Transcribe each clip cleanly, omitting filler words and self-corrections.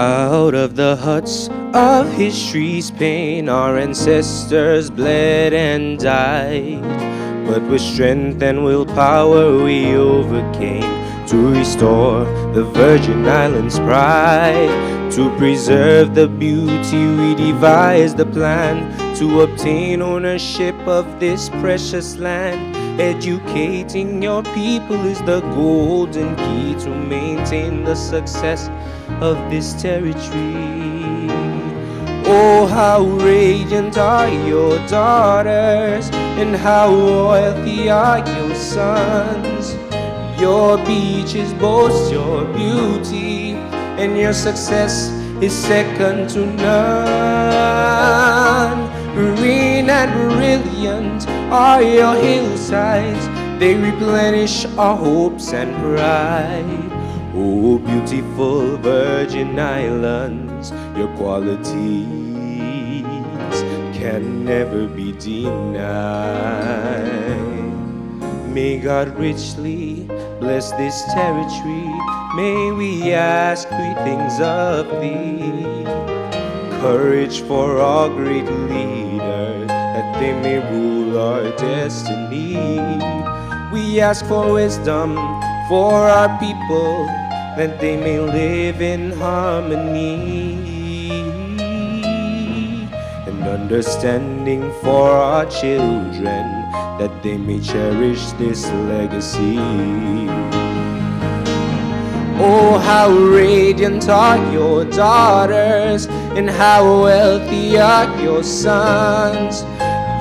Out of the huts of history's pain, our ancestors bled and died. But with strength and willpower we overcame to restore the Virgin Islands' pride. To preserve the beauty we devised a plan to obtain ownership of this precious land. Educating your people is the golden key to maintain the success of this territory. Oh, how radiant are your daughters, and how wealthy are your sons. Your beaches boast your beauty, and your success is second to none. Green and brilliant are your hillsides, they replenish our hopes and pride. Oh, beautiful Virgin Islands, your qualities can never be denied. May God richly bless this territory. May we ask three things of thee: courage for our great leaders, that they may rule our destiny. We ask for wisdom for our people, that they may live in harmony, and understanding for our children, that they may cherish this legacy. Oh, how radiant are your daughters, and how wealthy are your sons.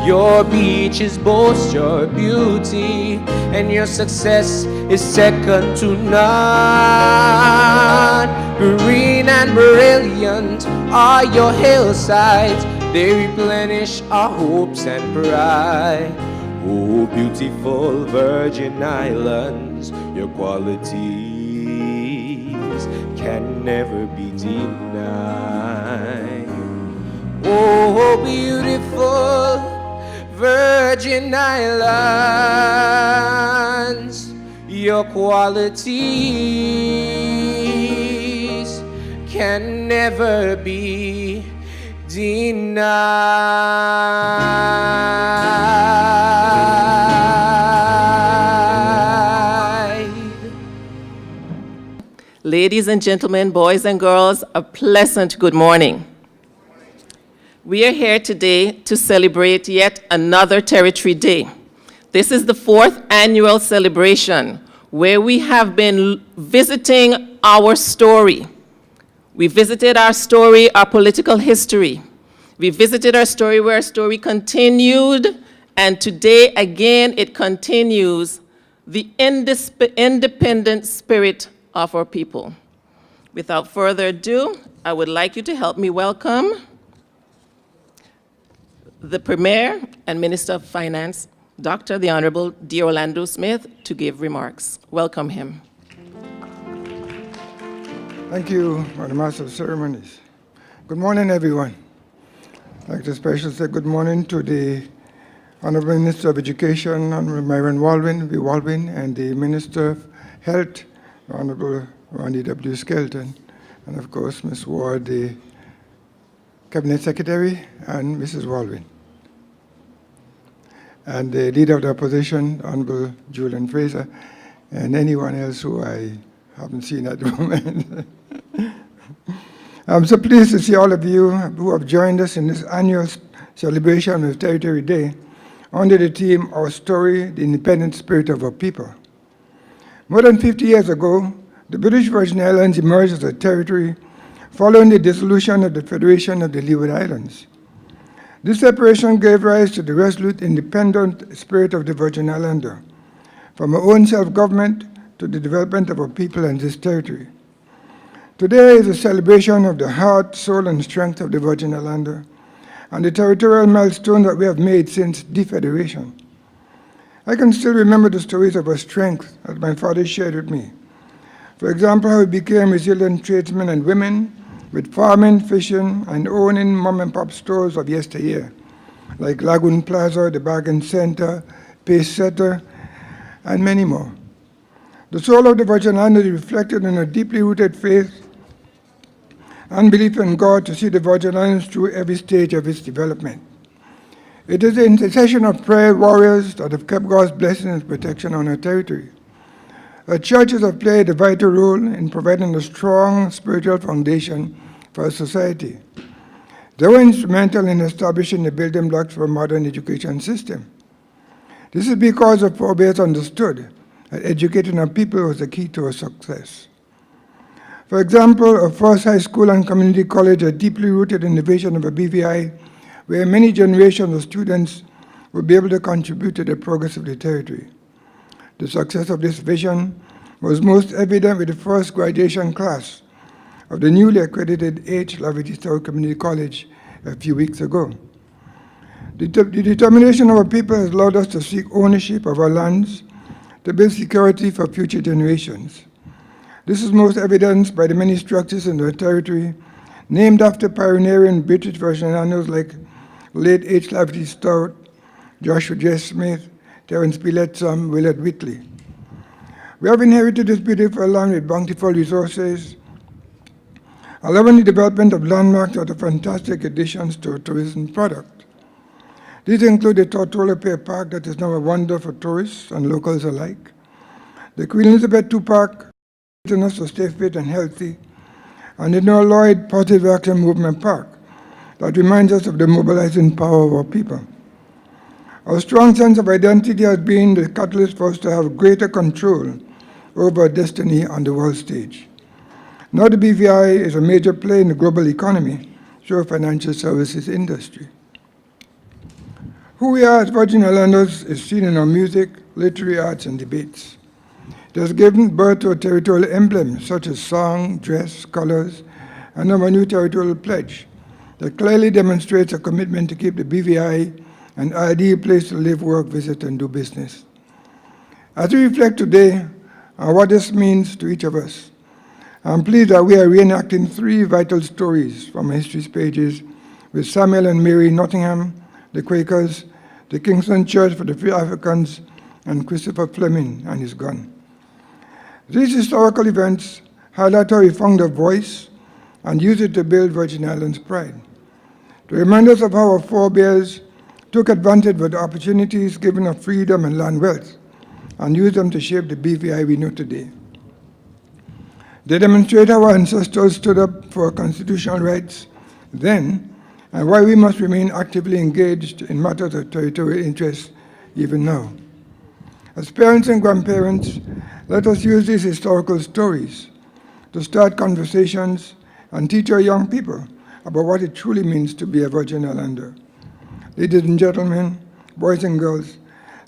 Your beaches boast your beauty, and your success is second to none. Green and brilliant are your hillsides, they replenish our hopes and pride. Oh, beautiful Virgin Islands, your qualities can never be denied. Oh, beautiful Virgin Islands, your qualities can never be denied. Ladies and gentlemen, boys and girls, a pleasant good morning. We are here today to celebrate yet another Territory Day. This is the 4th annual celebration where we have been visiting our story. We visited our story, our political history. We visited our story where our story continued, and today again it continues the independent spirit of our people. Without further ado, I would like you to help me welcome the Premier and Minister of Finance, Dr. the Honorable D. Orlando Smith, to give remarks. Welcome him. Thank you, Madam Master of Ceremonies. Good morning, everyone. I'd like to especially say good morning to the Honorable Minister of Education, Honorable Myron Walwyn, and the Minister of Health, Honorable Randy W. Skelton, and of course, Ms. Ward, the Cabinet Secretary, and Mrs. Walwyn. And the Leader of the Opposition, Honorable Julian Fraser, and anyone else who I haven't seen at the moment. I'm so pleased to see all of you who have joined us in this annual celebration of Territory Day under the theme, Our Story, the Independent Spirit of Our People. More than 50 years ago, the British Virgin Islands emerged as a territory following the dissolution of the Federation of the Leeward Islands. This separation gave rise to the resolute, independent spirit of the Virgin Islander, from our own self-government to the development of our people and this territory. Today is a celebration of the heart, soul, and strength of the Virgin Islander, and the territorial milestone that we have made since defederation. I can still remember the stories of our strength that my father shared with me. For example, how we became resilient tradesmen and women with farming, fishing, and owning mom-and-pop stores of yesteryear, like Lagoon Plaza, the Bargain Center, Pace Setter, and many more. The soul of the Virgin Islands is reflected in a deeply rooted faith and belief in God to see the Virgin Islands through every stage of its development. It is the intercession of prayer warriors that have kept God's blessing and protection on our territory. Our churches have played a vital role in providing a strong spiritual foundation for our society. They were instrumental in establishing the building blocks for a modern education system. This is because our forebears understood that educating our people was the key to our success. For example, our first high school and community college are deeply rooted in the vision of a BVI, where many generations of students will be able to contribute to the progress of the territory. The success of this vision was most evident with the first graduation class of the newly accredited H. Laverty Stowe Community College a few weeks ago. The determination of our people has allowed us to seek ownership of our lands, to build security for future generations. This is most evidenced by the many structures in our territory named after pioneering British Virgin Islanders like late H. Laverty Stowe, Joshua J. Smith, Terence P. Lettsome, Willard Whitley. We have inherited this beautiful land with bountiful resources, allowing the development of landmarks that are fantastic additions to our tourism product. These include the Tortola Pier Park that is now a wonder for tourists and locals alike, the Queen Elizabeth II Park, helping us to stay fit and healthy, and the Noel Lloyd Positive Action Movement Park that reminds us of the mobilizing power of our people. Our strong sense of identity has been the catalyst for us to have greater control over our destiny on the world stage. Now the BVI is a major player in the global economy through our financial services industry. Who we are as Virgin Islanders is seen in our music, literary arts, and debates. It has given birth to a territorial emblem such as song, dress, colors, and our new territorial pledge that clearly demonstrates a commitment to keep the BVI an ideal place to live, work, visit, and do business. As we reflect today on what this means to each of us, I'm pleased that we are reenacting three vital stories from history's pages with Samuel and Mary Nottingham, the Quakers, the Kingston Church for the Free Africans, and Christopher Fleming and his gun. These historical events highlight how we found a voice and used it to build Virgin Islands pride, to remind us of how our forebears took advantage of the opportunities given of freedom and land wealth and used them to shape the BVI we know today. They demonstrate how our ancestors stood up for constitutional rights then and why we must remain actively engaged in matters of territorial interest even now. As parents and grandparents, let us use these historical stories to start conversations and teach our young people about what it truly means to be a Virgin Islander. Ladies and gentlemen, boys and girls,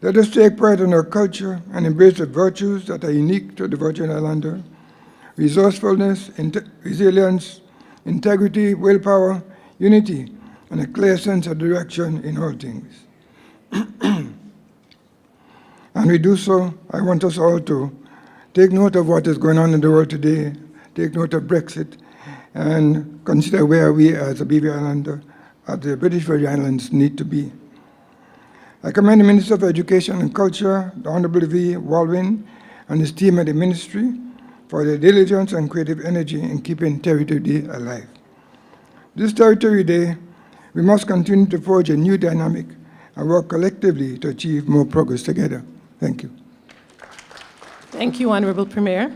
let us take pride in our culture and embrace the virtues that are unique to the Virgin Islander: resourcefulness, resilience, integrity, willpower, unity, and a clear sense of direction in all things. And we do so, I want us all to take note of what is going on in the world today, take note of Brexit, and consider where we as a BVI Islander, as the British Virgin Islands, need to be. I commend the Minister of Education and Culture, the Honorable V. Walwyn, and his team at the Ministry for their diligence and creative energy in keeping Territory Day alive. This Territory Day, we must continue to forge a new dynamic and work collectively to achieve more progress together. Thank you. Thank you, Honorable Premier.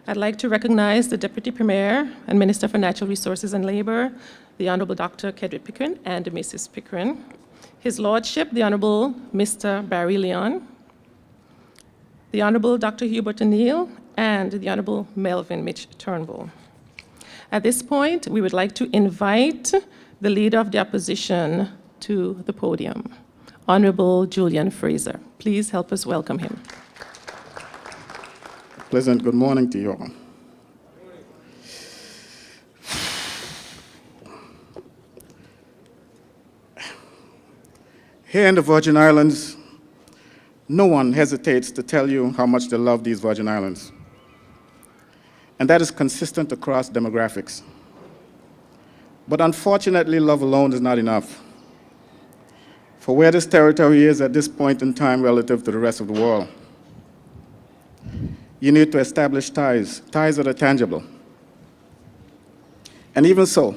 I'd like to recognize the Deputy Premier and Minister for Natural Resources and Labor, the Honorable Dr. Kedrick Pickering and Mrs. Pickering, His Lordship, the Honorable Mr. Barry Leon, the Honorable Dr. Hubert O'Neill, and the Honorable Melvin Mitch Turnbull. At this point, we would like to invite the Leader of the Opposition to the podium, Honorable Julian Fraser. Please help us welcome him. Pleasant good morning to you all. Here in the Virgin Islands, no one hesitates to tell you how much they love these Virgin Islands. And that is consistent across demographics. But unfortunately, love alone is not enough. For where this territory is at this point in time relative to the rest of the world, you need to establish ties that are tangible. And even so,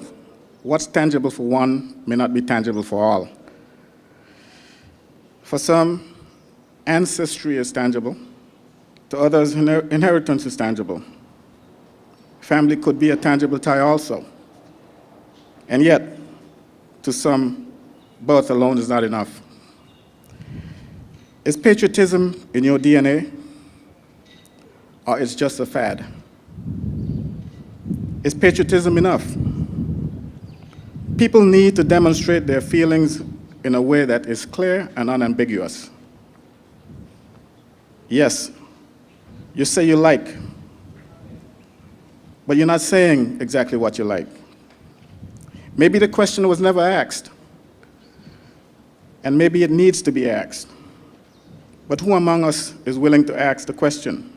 what's tangible for one may not be tangible for all. For some, ancestry is tangible. To others, inheritance is tangible. Family could be a tangible tie also. And yet, to some, birth alone is not enough. Is patriotism in your DNA, or is just a fad? Is patriotism enough? People need to demonstrate their feelings in a way that is clear and unambiguous. Yes, you say you like, but you're not saying exactly what you like. Maybe the question was never asked, and maybe it needs to be asked. But who among us is willing to ask the question?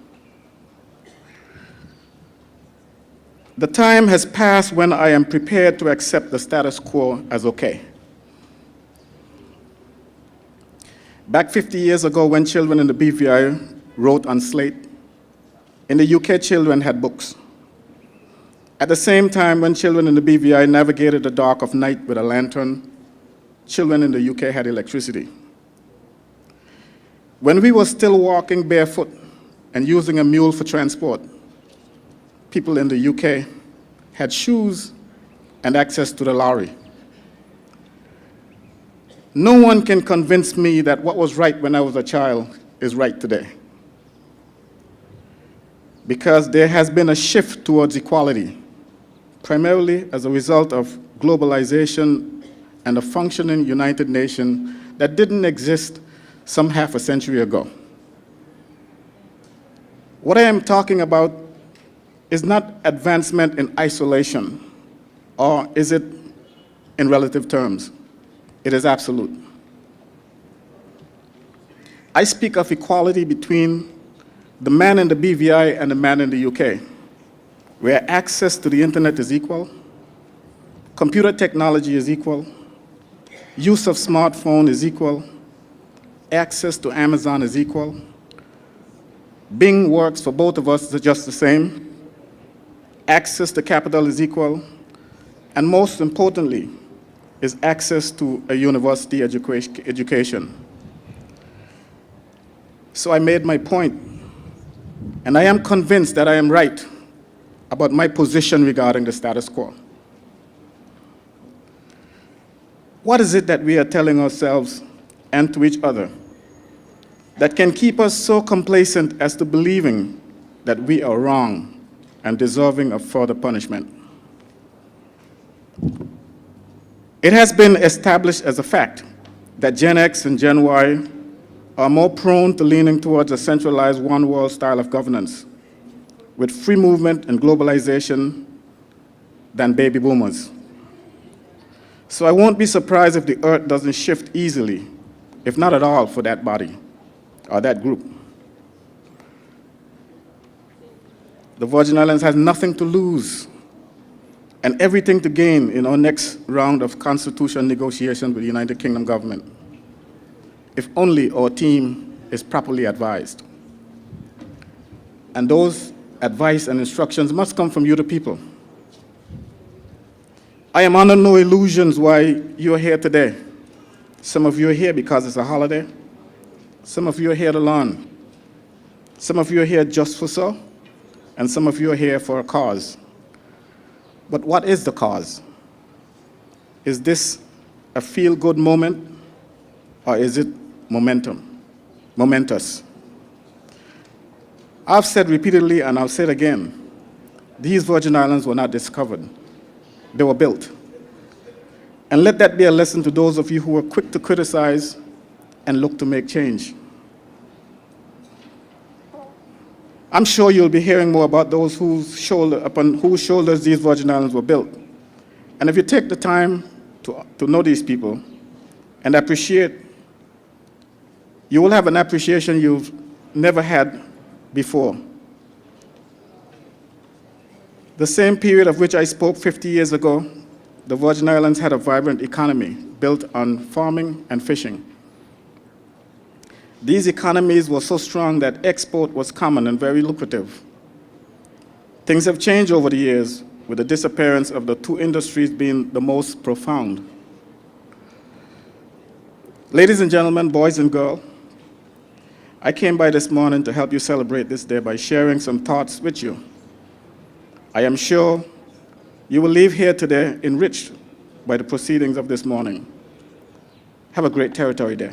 The time has passed when I am prepared to accept the status quo as okay. Back 50 years ago, when children in the BVI wrote on slate, in the UK, children had books. At the same time, when children in the BVI navigated the dark of night with a lantern, children in the UK had electricity. When we were still walking barefoot and using a mule for transport, people in the UK had shoes and access to the lorry. No one can convince me that what was right when I was a child is right today, because there has been a shift towards equality, primarily as a result of globalization and a functioning United Nations that didn't exist some half a century ago. What I am talking about is not advancement in isolation, or is it in relative terms? It is absolute. I speak of equality between the man in the BVI and the man in the UK, where access to the internet is equal, computer technology is equal, use of smartphone is equal, access to Amazon is equal, Bing works for both of us just the same, access to capital is equal, and most importantly, is access to a university education. So I made my point, and I am convinced that I am right about my position regarding the status quo. What is it that we are telling ourselves and to each other that can keep us so complacent as to believing that we are wrong and deserving of further punishment? It has been established as a fact that Gen X and Gen Y are more prone to leaning towards a centralized one-world style of governance with free movement and globalization than baby boomers. So I won't be surprised if the earth doesn't shift easily, if not at all, for that body or that group. The Virgin Islands has nothing to lose and everything to gain in our next round of constitution negotiations with the United Kingdom government, if only our team is properly advised. And those advice and instructions must come from you, the people. I am under no illusions why you are here today. Some of you are here because it's a holiday. Some of you are here to learn. Some of you are here just for so, and some of you are here for a cause. But what is the cause? Is this a feel-good moment, or is it momentous? I've said repeatedly, and I'll say it again, these Virgin Islands were not discovered. They were built. And let that be a lesson to those of you who are quick to criticize and look to make change. I'm sure you'll be hearing more about those upon whose shoulders these Virgin Islands were built. And if you take the time to know these people and appreciate, you will have an appreciation you've never had before. The same period of which I spoke 50 years ago, the Virgin Islands had a vibrant economy built on farming and fishing. These economies were so strong that export was common and very lucrative. Things have changed over the years, with the disappearance of the two industries being the most profound. Ladies and gentlemen, boys and girls, I came by this morning to help you celebrate this day by sharing some thoughts with you. I am sure you will leave here today enriched by the proceedings of this morning. Have a great Territory Day.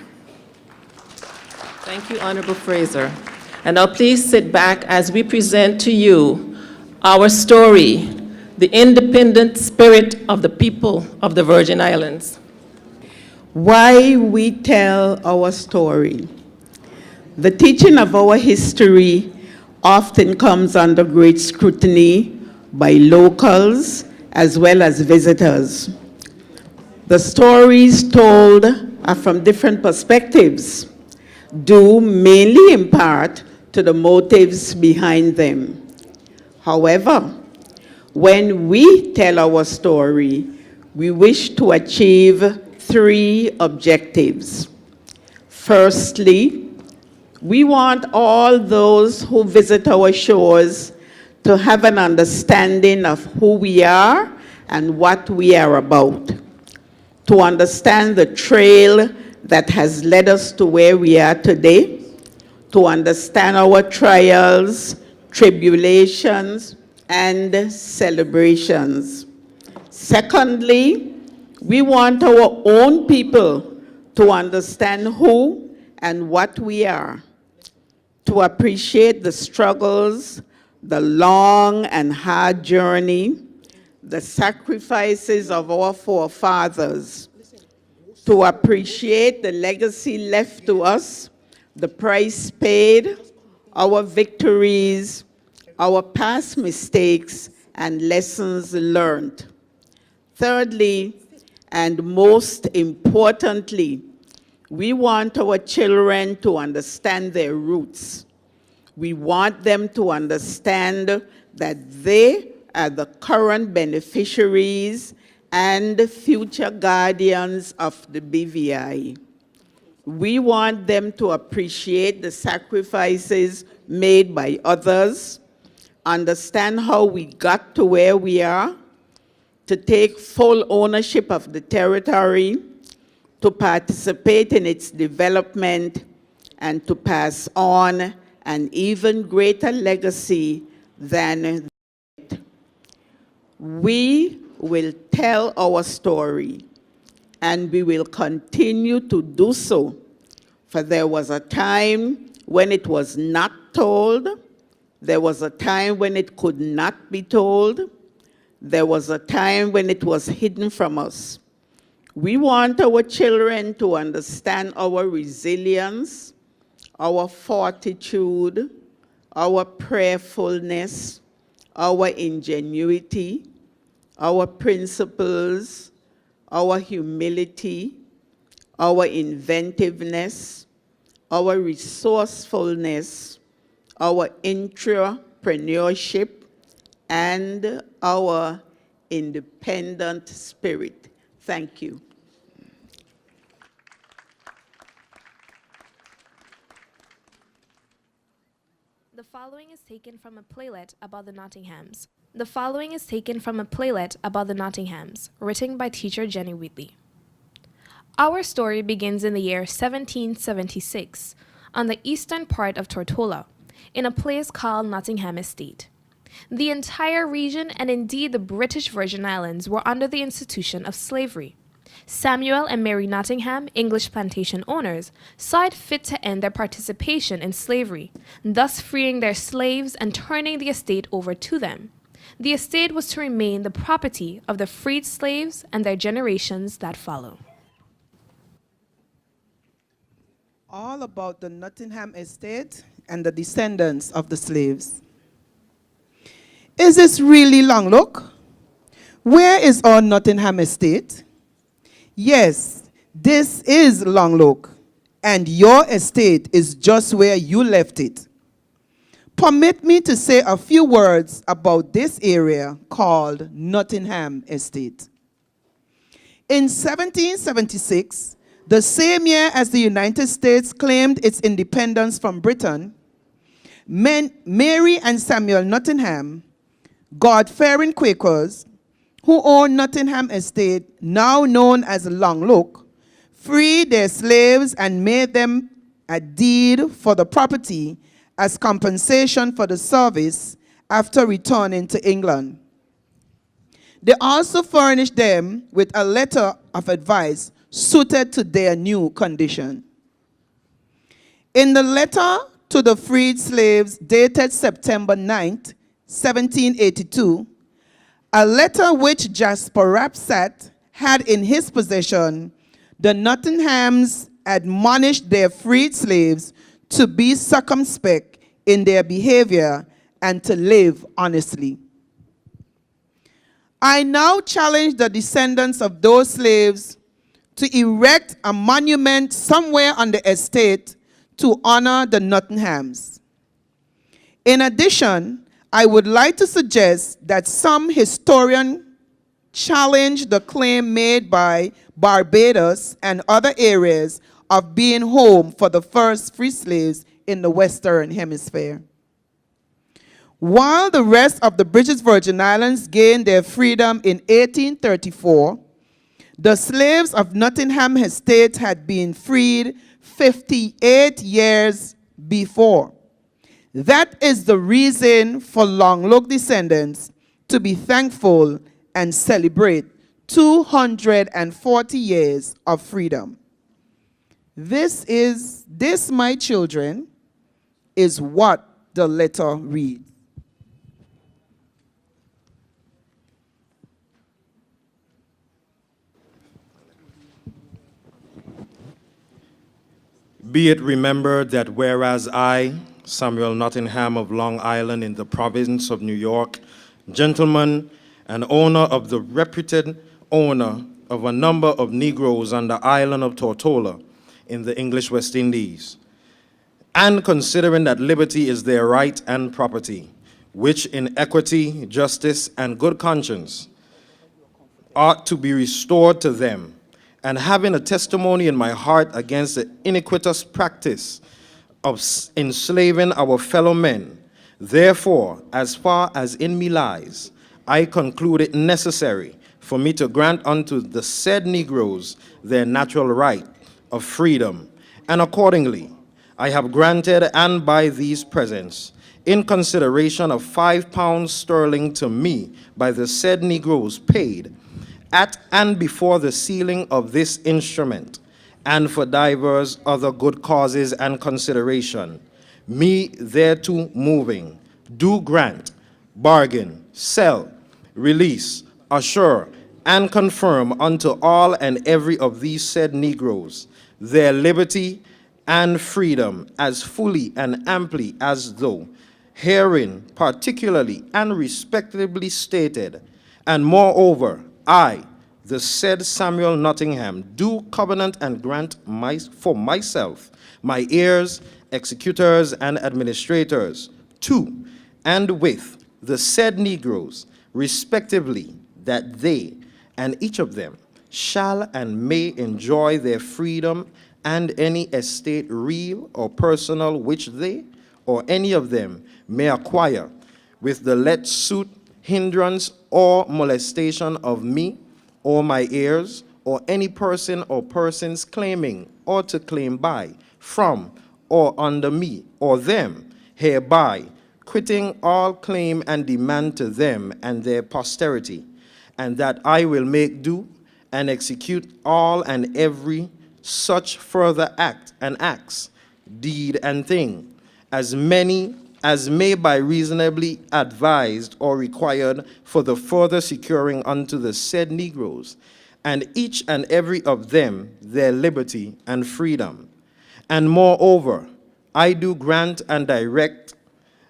Thank you, Honorable Fraser. And now please sit back as we present to you our story, the independent spirit of the people of the Virgin Islands. Why we tell our story. The teaching of our history often comes under great scrutiny by locals as well as visitors. The stories told are from different perspectives, due mainly in part to the motives behind them. However, when we tell our story, we wish to achieve 3 objectives. Firstly, we want all those who visit our shores to have an understanding of who we are and what we are about, to understand the trail that has led us to where we are today, to understand our trials, tribulations, and celebrations. Secondly, we want our own people to understand who and what we are, to appreciate the struggles, the long and hard journey, the sacrifices of our forefathers, to appreciate the legacy left to us, the price paid, our victories, our past mistakes, and lessons learned. Thirdly, and most importantly, we want our children to understand their roots. We want them to understand that they are the current beneficiaries and future guardians of the BVI. We want them to appreciate the sacrifices made by others, understand how we got to where we are, to take full ownership of the territory, to participate in its development, and to pass on an even greater legacy than that. We will tell our story, and we will continue to do so, for there was a time when it was not told, there was a time when it could not be told, there was a time when it was hidden from us. We want our children to understand our resilience, our fortitude, our prayerfulness, our ingenuity, our principles, our humility, our inventiveness, our resourcefulness, our entrepreneurship, and our independent spirit. Thank you. The following is taken from a playlet about the Nottinghams. The following is taken from a playlet about the Nottinghams, written by teacher Jenny Wheatley. Our story begins in the year 1776, on the eastern part of Tortola, in a place called Nottingham Estate. The entire region, and indeed the British Virgin Islands, were under the institution of slavery. Samuel and Mary Nottingham, English plantation owners, saw it fit to end their participation in slavery, thus freeing their slaves and turning the estate over to them. The estate was to remain the property of the freed slaves and their generations that follow. All about the Nottingham estate and the descendants of the slaves. Is this really Long Look? Where is our Nottingham estate? Yes, this is Long Look, and your estate is just where you left it. Permit me to say a few words about this area called Nottingham Estate. In 1776, the same year as the United States claimed its independence from Britain, Mary and Samuel Nottingham God-fearing Quakers who owned Nottingham Estate, now known as Long Look, freed their slaves and made them a deed for the property as compensation for the service after returning to England. They also furnished them with a letter of advice suited to their new condition. In the letter to the freed slaves dated September 9th, 1782, a letter which Jasper Rapsat had in his possession, the Nottinghams admonished their freed slaves to be circumspect in their behavior and to live honestly. I now challenge the descendants of those slaves to erect a monument somewhere on the estate to honor the Nottinghams. In addition, I would like to suggest that some historian challenge the claim made by Barbados and other areas of being home for the first free slaves in the Western Hemisphere. While the rest of the British Virgin Islands gained their freedom in 1834, the slaves of Nottingham Estate had been freed 58 years before. That is the reason for Long Look descendants to be thankful and celebrate 240 years of freedom. This, my children, is what the letter reads. Be it remembered that whereas I, Samuel Nottingham of Long Island in the province of New York, gentleman and owner of the reputed owner of a number of Negroes on the island of Tortola in the English West Indies, and considering that liberty is their right and property, which in equity, justice, and good conscience ought to be restored to them, and having a testimony in my heart against the iniquitous practice of enslaving our fellow men, therefore, as far as in me lies, I conclude it necessary for me to grant unto the said Negroes their natural right of freedom, and accordingly, I have granted, and by these presents, in consideration of £5 to me by the said Negroes paid, at and before the sealing of this instrument, and for divers other good causes and consideration, me thereto moving, do grant, bargain, sell, release, assure, and confirm unto all and every of these said Negroes their liberty and freedom as fully and amply as though herein particularly and respectably stated, and moreover, I, the said Samuel Nottingham, do covenant and grant for myself, my heirs, executors, and administrators, to and with the said Negroes, respectively, that they and each of them shall and may enjoy their freedom and any estate real or personal which they or any of them may acquire with the let suit, hindrance, or molestation of me or my heirs, or any person or persons claiming or to claim by, from, or under me, or them, hereby, quitting all claim and demand to them and their posterity, and that I will make due and execute all and every such further act and acts, deed and thing, as many as may by reasonably advised or required for the further securing unto the said Negroes, and each and every of them their liberty and freedom. And moreover, I do grant and direct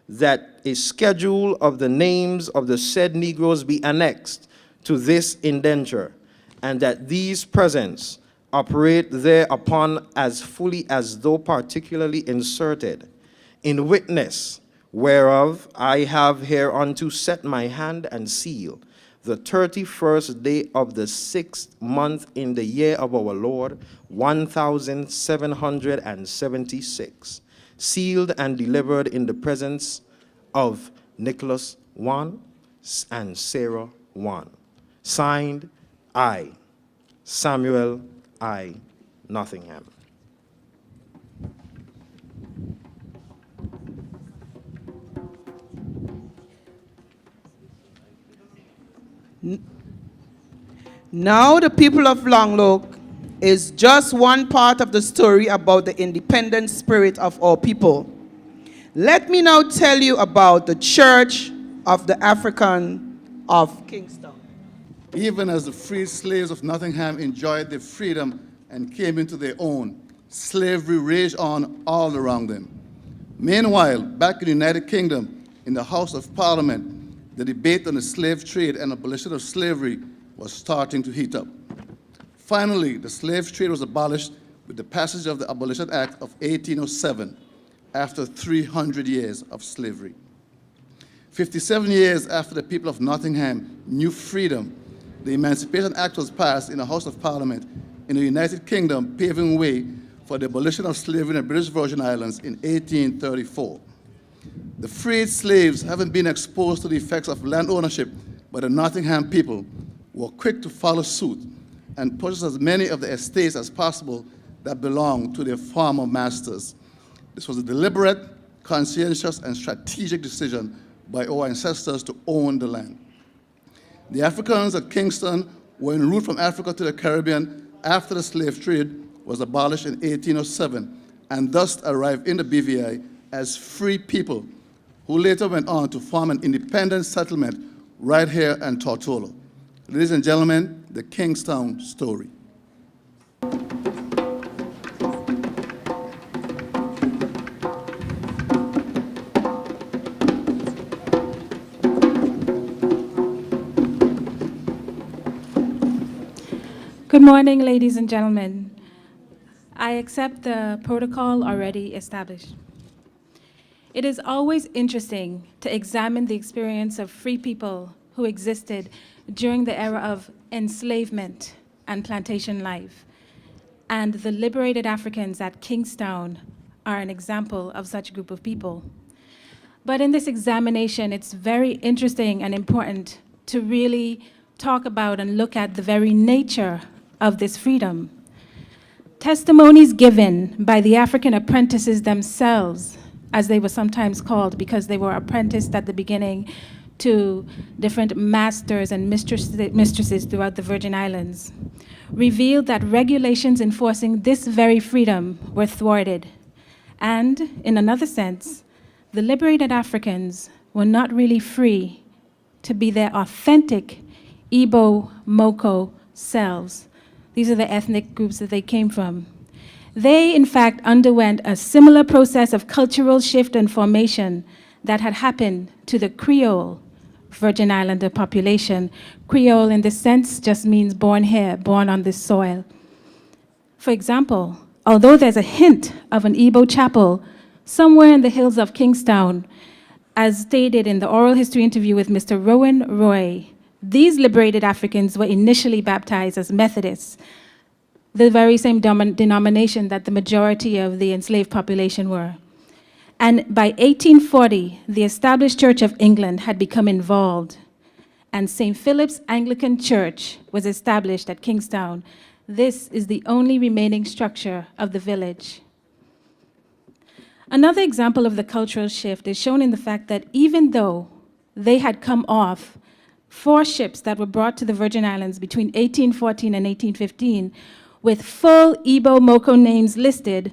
that a schedule of the names of the said Negroes be annexed to this indenture, and that these presents operate thereupon as fully as though particularly inserted, in witness whereof I have hereunto set my hand and seal, the 31st day of the 6th month in the year of our Lord, 1776, sealed and delivered in the presence of Nicholas I, and Sarah 1. Signed, I, Samuel I. Nottingham. Now, the people of Longloak is just one part of the story about the independent spirit of our people. Let me now tell you about the Church of the African of Kingston. Even as the freed slaves of Nottingham enjoyed their freedom and came into their own, slavery raged on all around them. Meanwhile, back in the United Kingdom, in the House of Parliament, the debate on the slave trade and abolition of slavery was starting to heat up. Finally, the slave trade was abolished with the passage of the Abolition Act of 1807 after 300 years of slavery. 57 years after the people of Nottingham knew freedom, the Emancipation Act was passed in the House of Parliament in the United Kingdom, paving way for the abolition of slavery in the British Virgin Islands in 1834. The freed slaves, having been exposed to the effects of land ownership by the Nottingham people, were quick to follow suit and purchase as many of the estates as possible that belonged to their former masters. This was a deliberate, conscientious, and strategic decision by our ancestors to own the land. The Africans at Kingston were en route from Africa to the Caribbean after the slave trade was abolished in 1807, and thus arrived in the BVI as free people who later went on to form an independent settlement right here in Tortola. Ladies and gentlemen, the Kingstown story. Good morning, ladies and gentlemen. I accept the protocol already established. It is always interesting to examine the experience of free people who existed during the era of enslavement and plantation life. And the liberated Africans at Kingstown are an example of such a group of people. But in this examination, it's very interesting and important to really talk about and look at the very nature of this freedom. Testimonies given by the African apprentices themselves, as they were sometimes called because they were apprenticed at the beginning to different masters and mistresses throughout the Virgin Islands, revealed that regulations enforcing this very freedom were thwarted. And, in another sense, the liberated Africans were not really free to be their authentic Igbo, Moko selves. These are the ethnic groups that they came from. They, in fact, underwent a similar process of cultural shift and formation that had happened to the Creole Virgin Islander population. Creole, in this sense, just means born here, born on this soil. For example, although there's a hint of an Igbo chapel somewhere in the hills of Kingstown, as stated in the oral history interview with Mr. Rowan Roy, these liberated Africans were initially baptized as Methodists, the very same denomination that the majority of the enslaved population were. And by 1840, the established Church of England had become involved, and St. Philip's Anglican Church was established at Kingstown. This is the only remaining structure of the village. Another example of the cultural shift is shown in the fact that even though they had come off 4 ships that were brought to the Virgin Islands between 1814 and 1815 with full Igbo Moko names listed,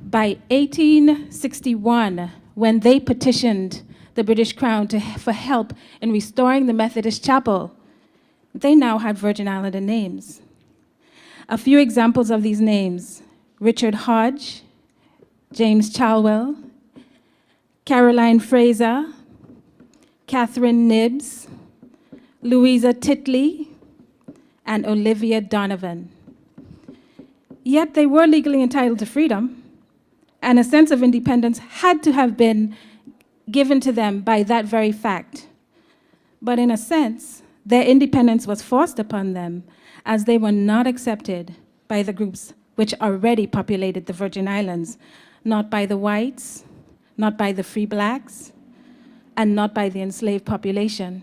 by 1861, when they petitioned the British Crown for help in restoring the Methodist Chapel, they now had Virgin Islander names. A few examples of these names: Richard Hodge, James Chalwell, Caroline Fraser, Catherine Nibbs, Louisa Titley, and Olivia Donovan. Yet they were legally entitled to freedom, and a sense of independence had to have been given to them by that very fact. But in a sense, their independence was forced upon them, as they were not accepted by the groups which already populated the Virgin Islands, not by the whites, not by the free blacks, and not by the enslaved population.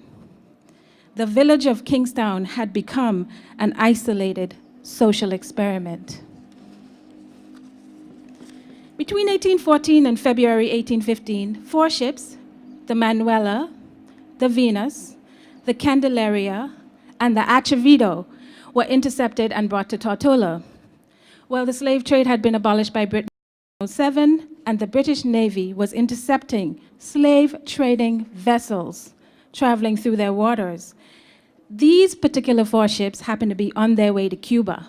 the village of Kingstown had become an isolated social experiment. Between 1814 and February 1815, 4 ships, the Manuela, the Venus, the Candelaria, and the Atrevido, were intercepted and brought to Tortola. Well, the slave trade had been abolished by Britain in 1807, and the British Navy was intercepting slave trading vessels traveling through their waters. These particular 4 ships happened to be on their way to Cuba.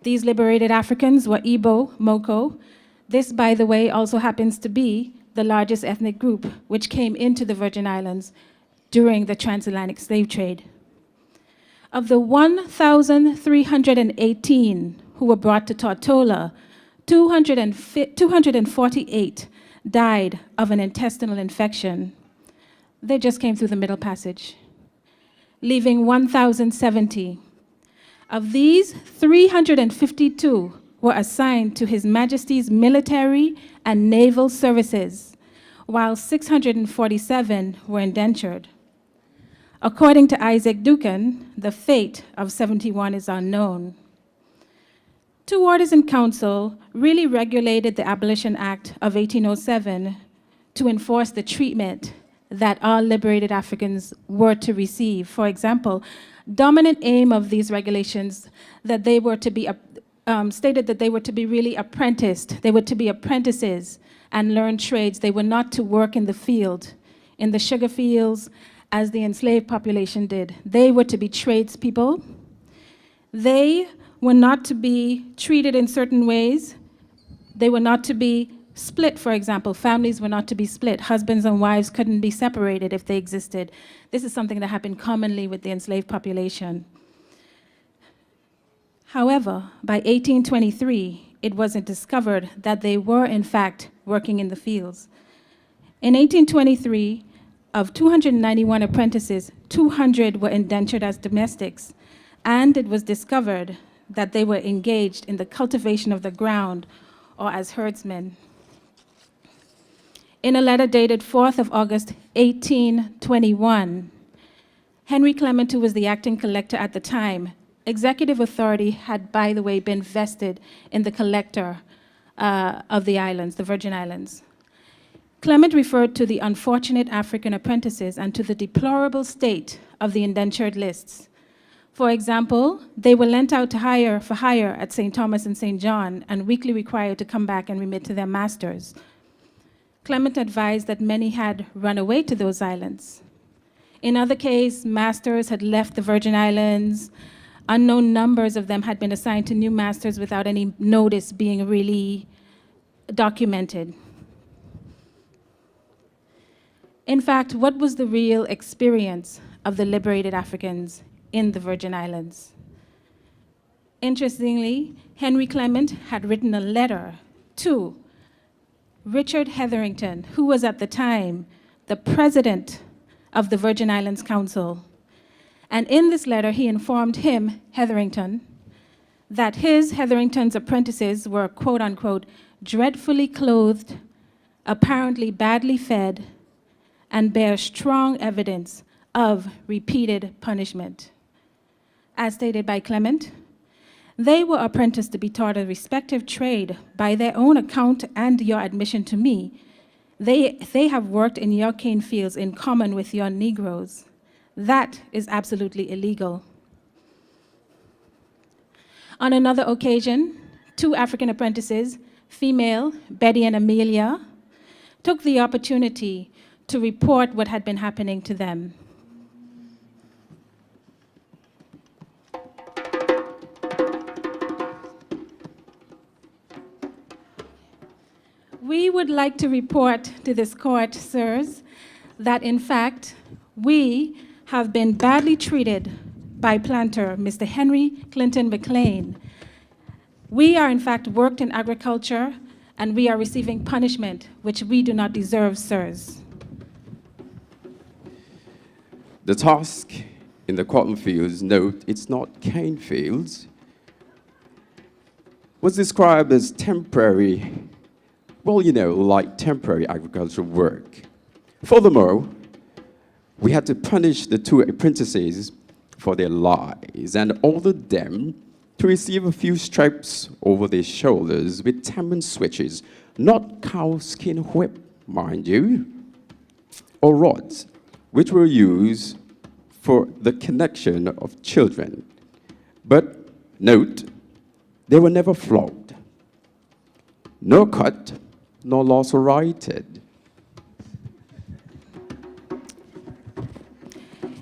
These liberated Africans were Igbo, Moko. This, by the way, also happens to be the largest ethnic group which came into the Virgin Islands during the transatlantic slave trade. Of the 1,318 who were brought to Tortola, 248 died of an intestinal infection. They just came through the Middle Passage, leaving 1,070. Of these, 352 were assigned to His Majesty's military and naval services, while 647 were indentured. According to Isaac Ducan, the fate of 71 is unknown. 2 orders in council really regulated the Abolition Act of 1807 to enforce the treatment that all liberated Africans were to receive. For example, dominant aim of these regulations that they were to be stated that they were to be really apprenticed. They were to be apprentices and learn trades. They were not to work in the field, in the sugar fields, as the enslaved population did. They were to be tradespeople. They were not to be treated in certain ways. They were not to be split, for example. Families were not to be split. Husbands and wives couldn't be separated if they existed. This is something that happened commonly with the enslaved population. However, by 1823, it wasn't discovered that they were, in fact, working in the fields. In 1823, of 291 apprentices, 200 were indentured as domestics, and it was discovered that they were engaged in the cultivation of the ground, or as herdsmen. In a letter dated 4th of August, 1821, Henry Clement, who was the acting collector at the time, executive authority had, by the way, been vested in the collector of the islands, the Virgin Islands. Clement referred to the unfortunate African apprentices and to the deplorable state of the indentured lists. For example, they were lent out for hire at St. Thomas and St. John and weekly required to come back and remit to their masters. Clement advised that many had run away to those islands. In other cases, masters had left the Virgin Islands. Unknown numbers of them had been assigned to new masters without any notice being really documented. In fact, what was the real experience of the liberated Africans in the Virgin Islands? Interestingly, Henry Clement had written a letter to Richard Hetherington, who was at the time the president of the Virgin Islands Council. And in this letter, he informed him, Hetherington, that Hetherington's apprentices were, quote unquote, dreadfully clothed, apparently badly fed, and bear strong evidence of repeated punishment. As stated by Clement, they were apprenticed to be taught a respective trade by their own account and your admission to me. They have worked in your cane fields in common with your Negroes. That is absolutely illegal. On another occasion, 2 African apprentices, female, Betty and Amelia, took the opportunity to report what had been happening to them. We would like to report to this court, sirs, that in fact, we have been badly treated by planter Mr. Henry Clinton McLean. We are in fact worked in agriculture and we are receiving punishment which we do not deserve, sirs. The task in the cotton fields, note, it's not cane fields, was described as temporary, well, like temporary agricultural work. Furthermore, we had to punish the two apprentices for their lies and ordered them to receive a few stripes over their shoulders with tamarind switches, not cowskin whip, mind you, or rods, which were used for the connection of children. But note, they were never flogged, nor cut, nor lacerated.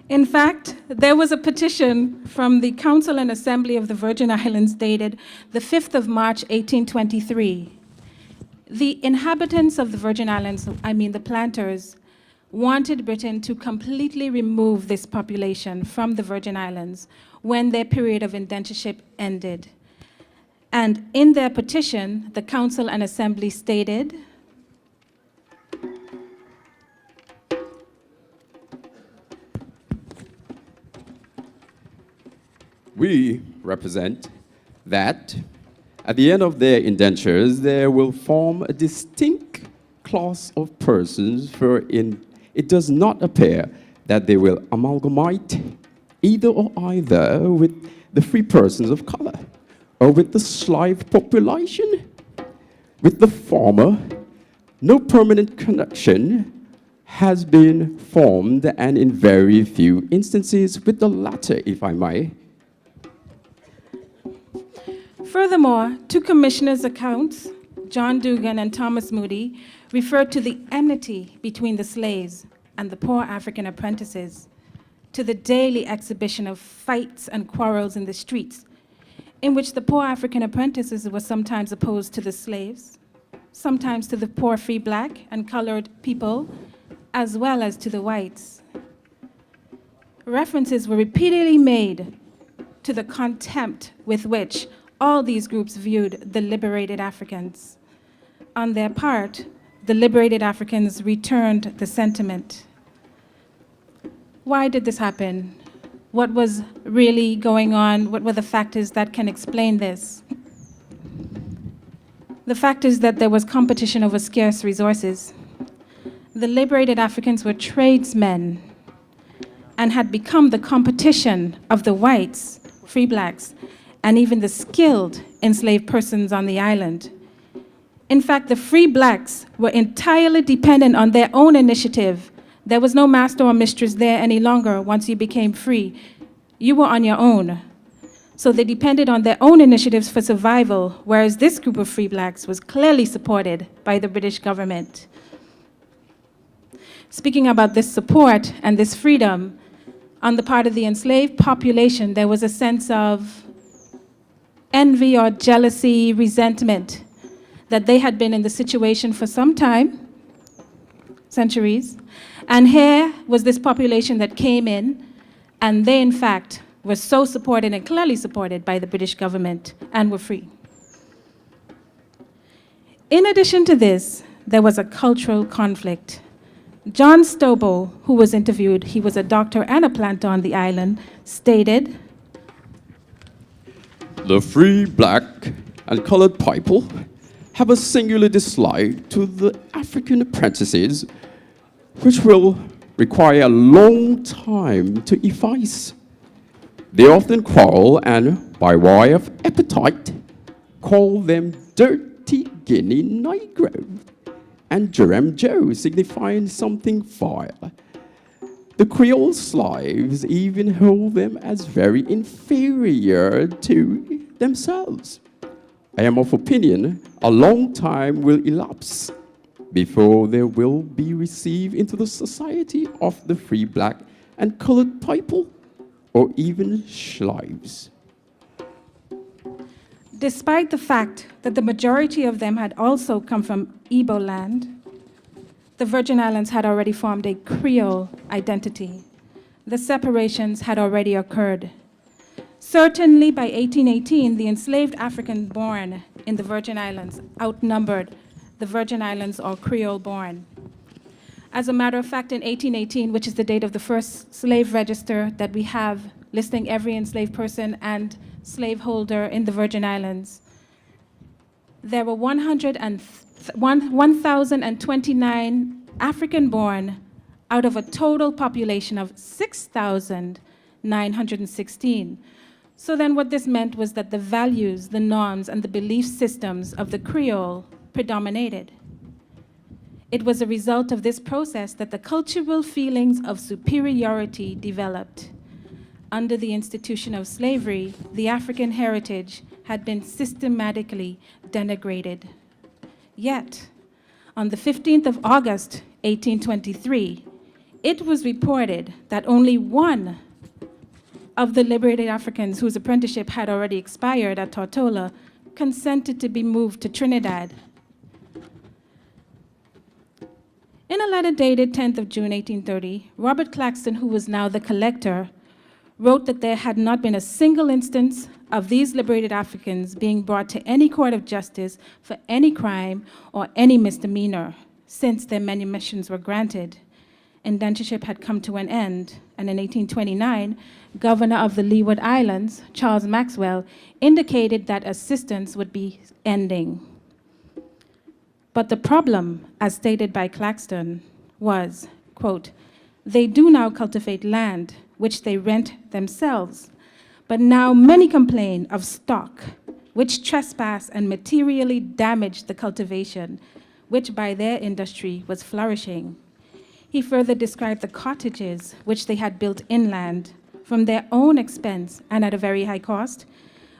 In fact, there was a petition from the Council and Assembly of the Virgin Islands dated the 5th of March, 1823. The inhabitants of the Virgin Islands, I mean the planters, wanted Britain to completely remove this population from the Virgin Islands when their period of indentureship ended. And in their petition, the Council and Assembly stated, we represent that at the end of their indentures, there will form a distinct class of persons, for it does not appear that they will amalgamate either or either with the free persons of color, or with the slave population. With the former, no permanent connection has been formed, and in very few instances with the latter, if I may. furthermore, two commissioners' accounts, John Dugan and Thomas Moody, referred to the enmity between the slaves and the poor African apprentices, to the daily exhibition of fights and quarrels in the streets, in which the poor African apprentices were sometimes opposed to the slaves, sometimes to the poor free black and colored people, as well as to the whites. References were repeatedly made to the contempt with which all these groups viewed the liberated Africans. On their part, the liberated Africans returned the sentiment. Why did this happen? What was really going on? What were the factors that can explain this? The fact is that there was competition over scarce resources. The liberated Africans were tradesmen and had become the competition of the whites, free blacks, and even the skilled enslaved persons on the island. In fact, the free blacks were entirely dependent on their own initiative. There was no master or mistress there any longer once you became free. You were on your own. So they depended on their own initiatives for survival, whereas this group of free blacks was clearly supported by the British government. Speaking about this support and this freedom, on the part of the enslaved population, there was a sense of envy or jealousy, resentment, that they had been in the situation for some time, centuries, and here was this population that came in, and they, in fact, were so supported and clearly supported by the British government and were free. In addition to this, there was a cultural conflict. John Stobo, who was interviewed, he was a doctor and a planter on the island, stated, "The free, black, and colored people have a singular dislike to the African apprentices, which will require a long time to efface. They often quarrel and, by way of appetite, call them dirty Guinea Negro and Jerem Joe, signifying something vile. The Creole slaves even hold them as very inferior to themselves. I am of opinion a long time will elapse before they will be received into the society of the free black and colored people, or even slaves." despite the fact that the majority of them had also come from Igbo land, the Virgin Islands had already formed a Creole identity. The separations had already occurred. Certainly by 1818, the enslaved African born in the Virgin Islands outnumbered the Virgin Islands or Creole born. As a matter of fact, in 1818, which is the date of the first slave register that we have listing every enslaved person and slaveholder in the Virgin Islands, there were 1,029 African-born out of a total population of 6,916. So then what this meant was that the values, the norms, and the belief systems of the Creole predominated. It was a result of this process that the cultural feelings of superiority developed. Under the institution of slavery, the African heritage had been systematically denigrated. Yet, on the 15th of August, 1823, it was reported that only one of the liberated Africans whose apprenticeship had already expired at Tortola consented to be moved to Trinidad. In a letter dated 10th of June, 1830, Robert Claxton, who was now the collector, wrote that there had not been a single instance of these liberated Africans being brought to any court of justice for any crime or any misdemeanor since their manumissions were granted. Indentureship had come to an end, and in 1829, Governor of the Leeward Islands, Charles Maxwell, indicated that assistance would be ending. But the problem, as stated by Claxton, was, quote, "They do now cultivate land, which they rent themselves, but now many complain of stock, which trespass and materially damage the cultivation, which by their industry was flourishing." He further described the cottages which they had built inland from their own expense and at a very high cost,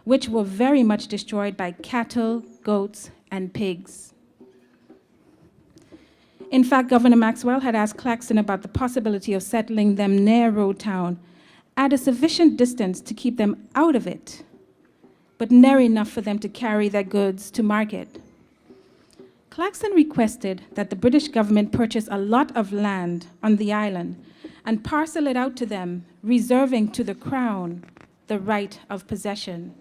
which were very much destroyed by cattle, goats, and pigs. In fact, Governor Maxwell had asked Claxton about the possibility of settling them near Road Town at a sufficient distance to keep them out of it, but near enough for them to carry their goods to market. Claxton requested that the British government purchase a lot of land on the island and parcel it out to them, reserving to the Crown the right of possession.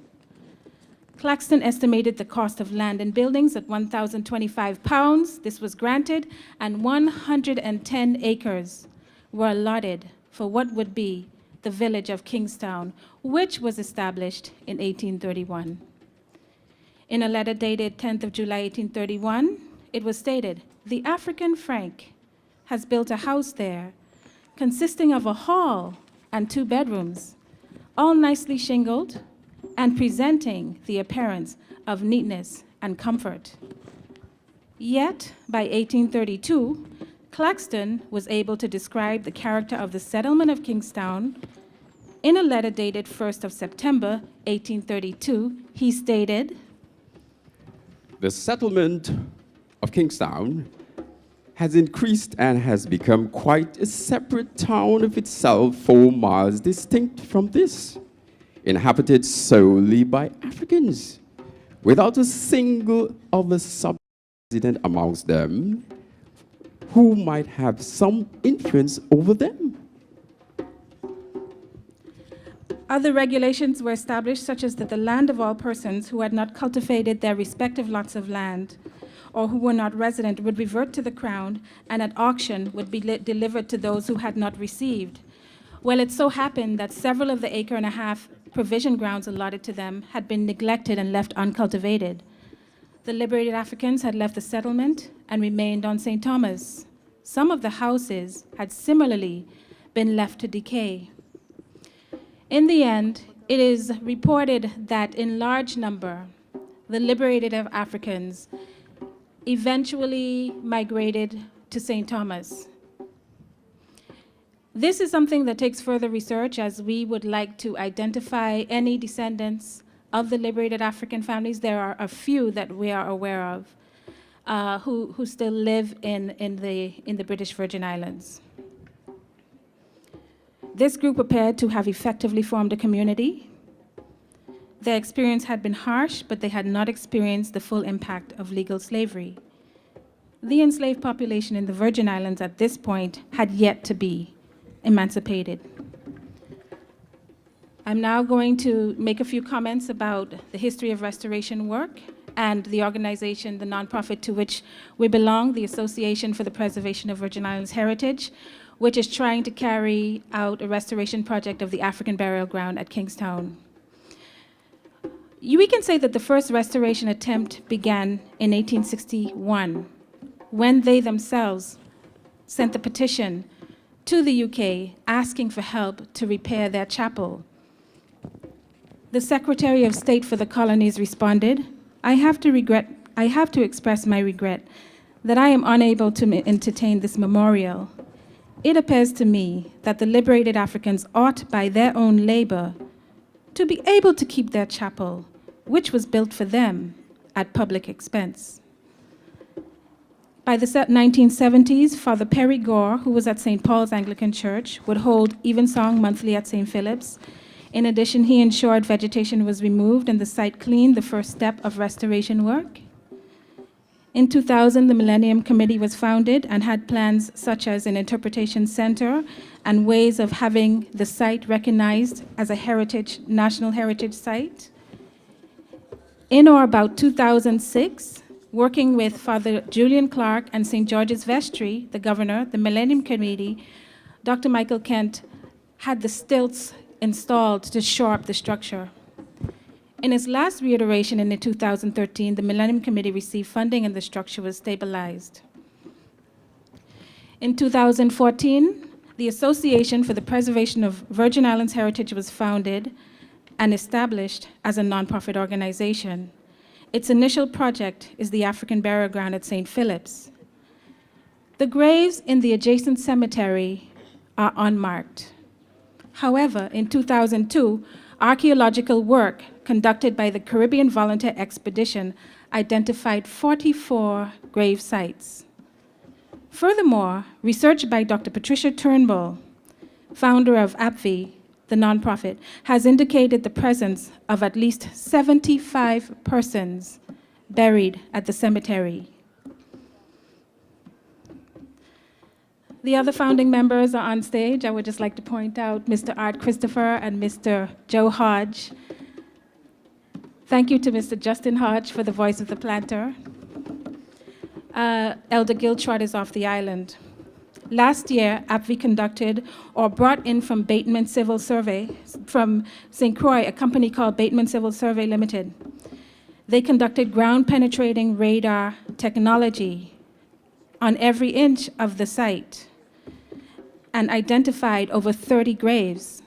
Claxton estimated the cost of land and buildings at £1,025. This was granted, and 110 acres were allotted for what would be the village of Kingstown, which was established in 1831. In a letter dated 10th of July, 1831, it was stated, "The African Frank has built a house there consisting of a hall and 2 bedrooms, all nicely shingled and presenting the appearance of neatness and comfort." Yet, by 1832, Claxton was able to describe the character of the settlement of Kingstown. In a letter dated 1st of September, 1832, he stated, The settlement of Kingstown has increased and has become quite a separate town of itself, 4 miles distinct from this, inhabited solely by Africans, without a single other subresident amongst them who might have some influence over them. Other regulations were established, such as that the land of all persons who had not cultivated their respective lots of land or who were not resident would revert to the Crown, and at auction would be delivered to those who had not received. Well, it so happened that several of the acre-and-a-half provision grounds allotted to them had been neglected and left uncultivated. The liberated Africans had left the settlement and remained on St. Thomas. Some of the houses had similarly been left to decay. In the end, it is reported that in large number, the liberated Africans eventually migrated to St. Thomas. This is something that takes further research, as we would like to identify any descendants of the liberated African families. There are a few that we are aware of who still live in the British Virgin Islands. This group appeared to have effectively formed a community. Their experience had been harsh, but they had not experienced the full impact of legal slavery. The enslaved population in the Virgin Islands at this point had yet to be emancipated. I'm now going to make a few comments about the history of restoration work and the organization, the nonprofit to which we belong, the Association for the Preservation of Virgin Islands Heritage, which is trying to carry out a restoration project of the African burial ground at Kingstown. We can say that the first restoration attempt began in 1861, when they themselves sent the petition to the UK asking for help to repair their chapel. The Secretary of State for the Colonies responded, I have to express my regret that I am unable to entertain this memorial. It appears to me that the liberated Africans ought, by their own labor, to be able to keep their chapel, which was built for them at public expense. By the 1970s, Father Perry Gore, who was at St. Paul's Anglican Church, would hold Evensong monthly at St. Philip's. In addition, he ensured vegetation was removed and the site cleaned, the first step of restoration work. In 2000, the Millennium Committee was founded and had plans such as an interpretation center and ways of having the site recognized as a national heritage site. In or about 2006, working with Father Julian Clark and St. George's Vestry, the governor, the Millennium Committee, Dr. Michael Kent had the stilts installed to shore up the structure. In its last reiteration in 2013, the Millennium Committee received funding and the structure was stabilized. In 2014, the Association for the Preservation of Virgin Islands Heritage was founded and established as a nonprofit organization. Its initial project is the African Burial Ground at St. Philip's. The graves in the adjacent cemetery are unmarked. However, in 2002, archaeological work conducted by the Caribbean Volunteer Expedition identified 44 grave sites. Furthermore, research by Dr. Patricia Turnbull, founder of APVI, the nonprofit, has indicated the presence of at least 75 persons buried at the cemetery. The other founding members are on stage. I would just like to point out Mr. Art Christopher and Mr. Joe Hodge. Thank you to Mr. Justin Hodge for the voice of the planter. Elder Giltrot is off the island. Last year, APVI conducted or brought in from Bateman Civil Survey, from St. Croix, a company called Bateman Civil Survey Limited. They conducted ground-penetrating radar technology on every inch of the site and identified over 30 graves.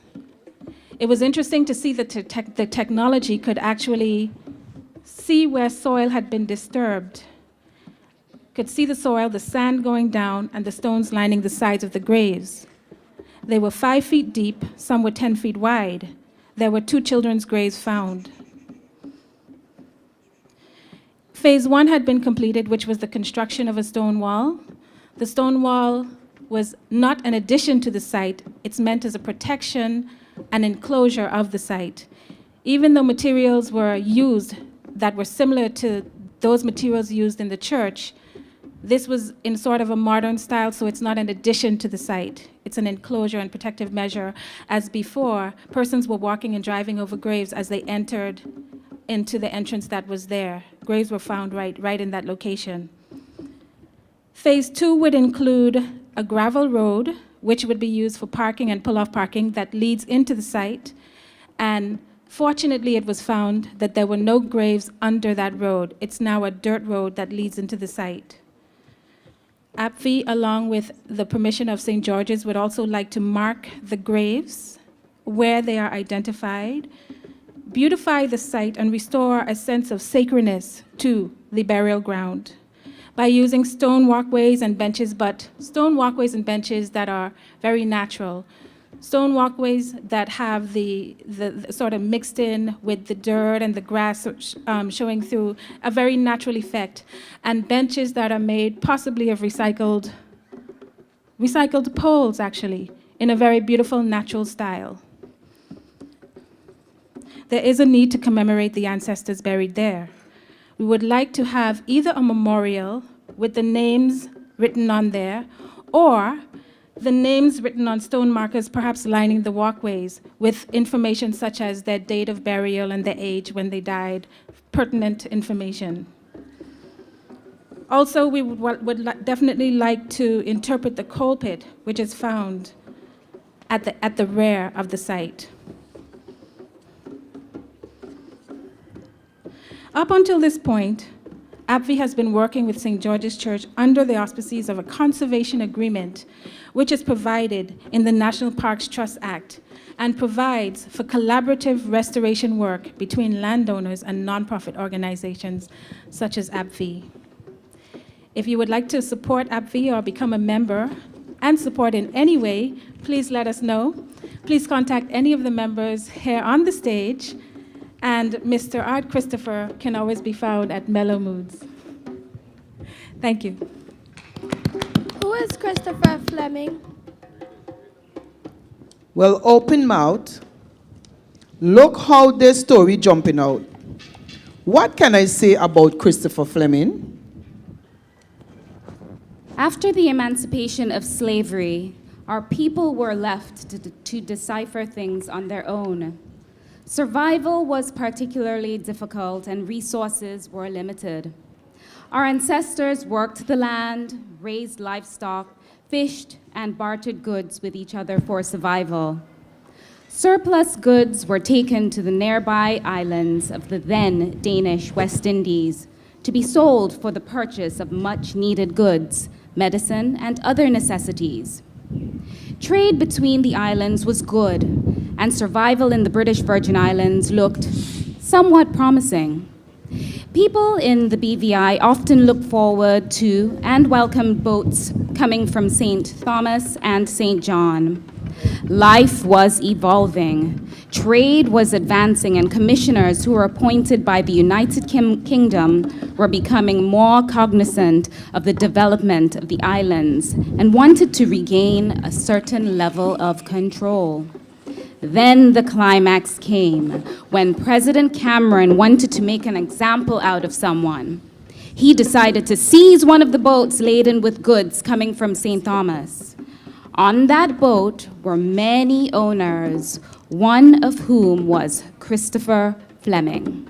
It was interesting to see that the technology could actually see where soil had been disturbed. Could see the soil, the sand going down, and the stones lining the sides of the graves. They were 5 feet deep, some were 10 feet wide. There were 2 children's graves found. Phase 1 had been completed, which was the construction of a stone wall. The stone wall was not an addition to the site. It's meant as a protection and enclosure of the site. Even though materials were used that were similar to those materials used in the church, this was in sort of a modern style, so it's not an addition to the site. It's an enclosure and protective measure. As before, persons were walking and driving over graves as they entered into the entrance that was there. Graves were found right in that location. Phase 2 would include a gravel road, which would be used for parking and pull-off parking that leads into the site. And fortunately, it was found that there were no graves under that road. It's now a dirt road that leads into the site. APVI, along with the permission of St. George's, would also like to mark the graves where they are identified, beautify the site, and restore a sense of sacredness to the burial ground by using stone walkways and benches, but stone walkways and benches that are very natural. Stone walkways that have the sort of mixed in with the dirt and the grass showing through a very natural effect, and benches that are made possibly of recycled poles, actually, in a very beautiful natural style. There is a need to commemorate the ancestors buried there. We would like to have either a memorial with the names written on there, or the names written on stone markers, perhaps lining the walkways, with information such as their date of burial and their age when they died, pertinent information. Also, we would definitely like to interpret the coal pit, which is found at the rear of the site. Up until this point, AbbVie has been working with St. George's Church under the auspices of a conservation agreement, which is provided in the National Parks Trust Act and provides for collaborative restoration work between landowners and nonprofit organizations such as AbbVie. If you would like to support AbbVie or become a member and support in any way, please let us know. Please contact any of the members here on the stage, and Mr. Art Christopher can always be found at Mellow Moods. Thank you. Who is Christopher Fleming? Well, open mouth. Look how this story jumping out. What can I say about Christopher Fleming? After the emancipation of slavery, our people were left to decipher things on their own. Survival was particularly difficult and resources were limited. Our ancestors worked the land, raised livestock, fished, and bartered goods with each other for survival. Surplus goods were taken to the nearby islands of the then Danish West Indies to be sold for the purchase of much-needed goods, medicine, and other necessities. Trade between the islands was good, and survival in the British Virgin Islands looked somewhat promising. People in the BVI often looked forward to and welcomed boats coming from St. Thomas and St. John. Life was evolving. Trade was advancing, and commissioners who were appointed by the United Kingdom were becoming more cognizant of the development of the islands and wanted to regain a certain level of control. Then the climax came when President Cameron wanted to make an example out of someone. He decided to seize one of the boats laden with goods coming from St. Thomas. On that boat were many owners, one of whom was Christopher Fleming.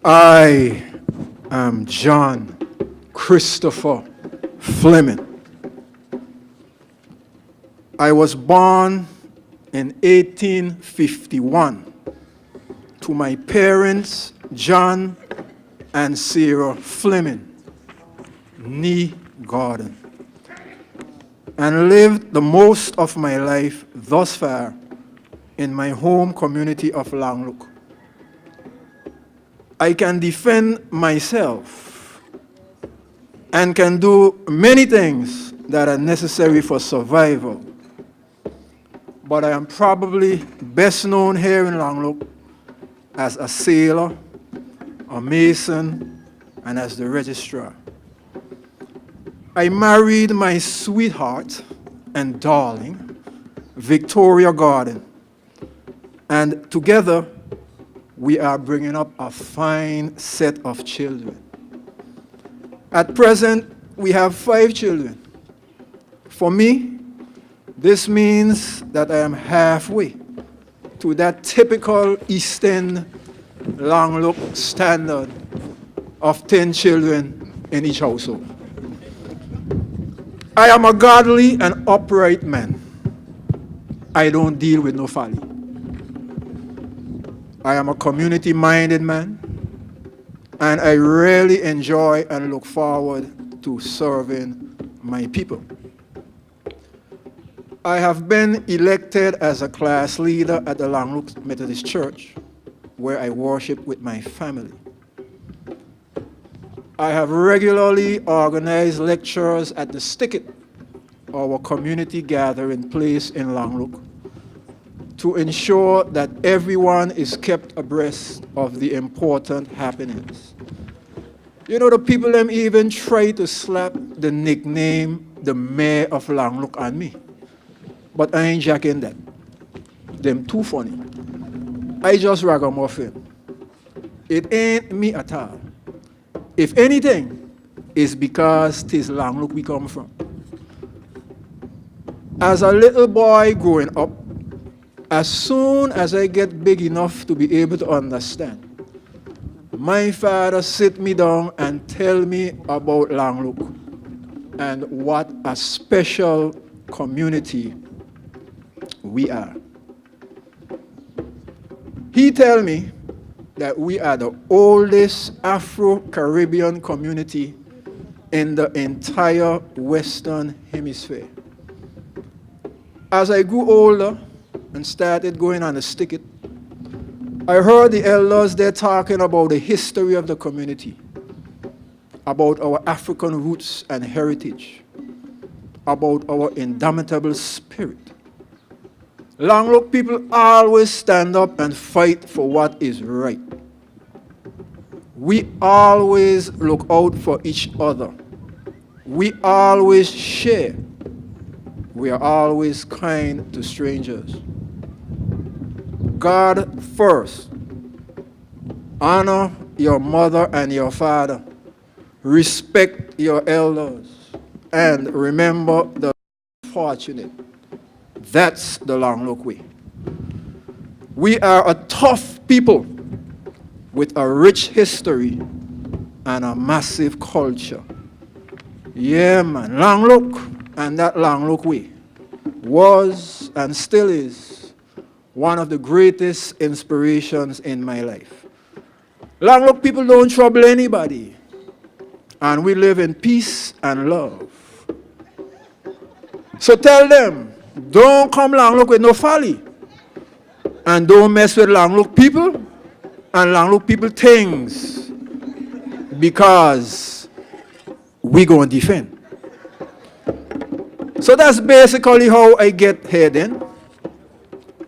I am John Christopher Fleming. I was born in 1851 to my parents, John and Sarah Fleming, nee Gordon, and lived the most of my life thus far in my home community of Langlook. I can defend myself and can do many things that are necessary for survival, but I am probably best known here in Langlook as a sailor, a mason, and as the registrar. I married my sweetheart and darling, Victoria Gordon, and together we are bringing up a fine set of children. At present, we have 5 children. For me, this means that I am halfway to that typical East End Langlook standard of 10 children in each household. I am a godly and upright man. I don't deal with no folly. I am a community-minded man, and I really enjoy and look forward to serving my people. I have been elected as a class leader at the Langlook Methodist Church, where I worship with my family. I have regularly organized lectures at the Sticket, our community gathering place in Langlook, to ensure that everyone is kept abreast of the important happenings. You know, the people them even try to slap the nickname, the Mayor of Langlook, on me. But I ain't jacking that. Them too funny. I just ragamuffin. It ain't me at all. If anything, it's because 'tis Langlook we come from. As a little boy growing up, as soon as I get big enough to be able to understand, my father sit me down and tell me about Langlook and what a special community we are. He tell me that we are the oldest Afro-Caribbean community in the entire Western Hemisphere. As I grew older and started going on the sticket, I heard the elders there talking about the history of the community, about our African roots and heritage, about our indomitable spirit. Langlook people always stand up and fight for what is right. We always look out for each other. We always share. We are always kind to strangers. God first. Honor your mother and your father. Respect your elders. And remember the fortunate. That's the Langlook way. We are a tough people with a rich history and a massive culture. Yeah, man, Langlook and that Langlook way was and still is one of the greatest inspirations in my life. Langlook people don't trouble anybody, and we live in peace and love. So tell them, don't come Langlook with no folly, and don't mess with Langlook people and Langlook people things, because we gonna defend. So that's basically how I get here then.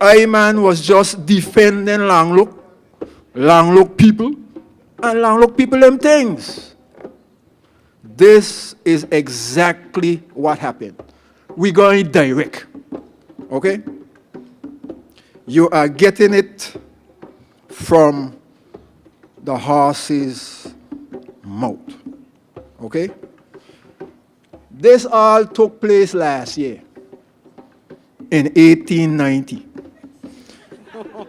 I, man, was just defending Langlook people, and Langlook people them things. This is exactly what happened. We're going direct, okay? You are getting it from the horse's mouth, okay? This all took place last year, in 1890.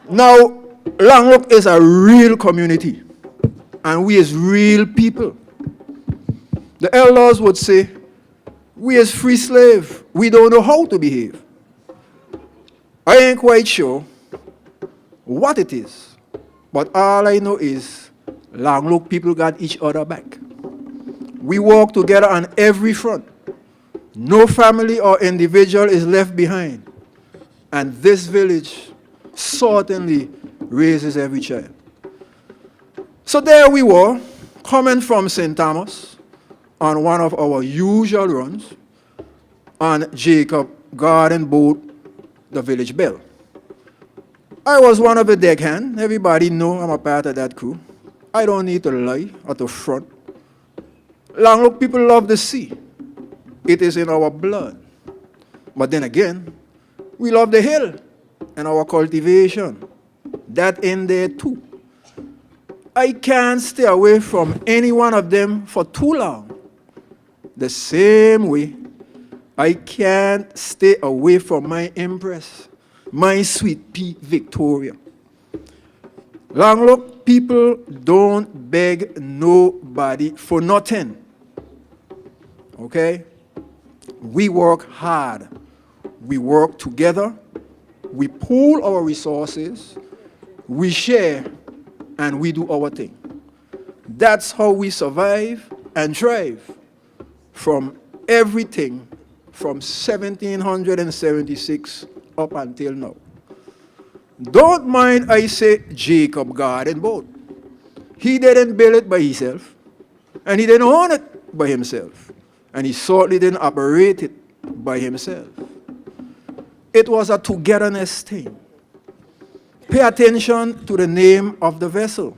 Now, Langlook is a real community, and we is real people. The elders would say, we as free slave, we don't know how to behave. I ain't quite sure what it is, but all I know is Langlook people got each other back. We work together on every front. No family or individual is left behind. And this village certainly raises every child. So there we were, coming from St. Thomas on one of our usual runs on Jacob Garden boat, the village bell. I was one of the deckhand. Everybody know I'm a part of that crew. I don't need to lie at the front. Langlook people love the sea. It is in our blood. But then again, we love the hill and our cultivation. That in there too. I can't stay away from any one of them for too long. The same way, I can't stay away from my Empress, my sweet pea Victoria. Langlook people don't beg nobody for nothing. Okay? We work hard. We work together. We pool our resources. We share, and we do our thing. That's how we survive and thrive from everything from 1776 up until now. Don't mind I say Jacob Garden boat. He didn't build it by himself, and he didn't own it by himself, and he certainly didn't operate it by himself. It was a togetherness thing. Pay attention to the name of the vessel,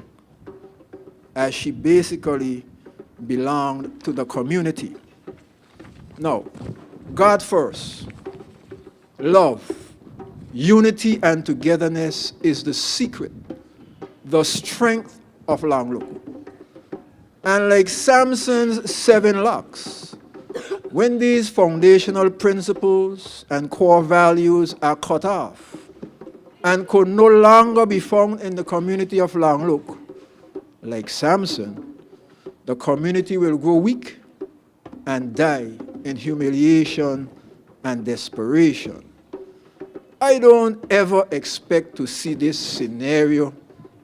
as she basically belonged to the community. Now, God first, love, unity and togetherness is the secret, the strength of Langlook. And like Samson's 7 locks, when these foundational principles and core values are cut off and could no longer be found in the community of Langlook, like Samson, the community will grow weak and die in humiliation and desperation. I don't ever expect to see this scenario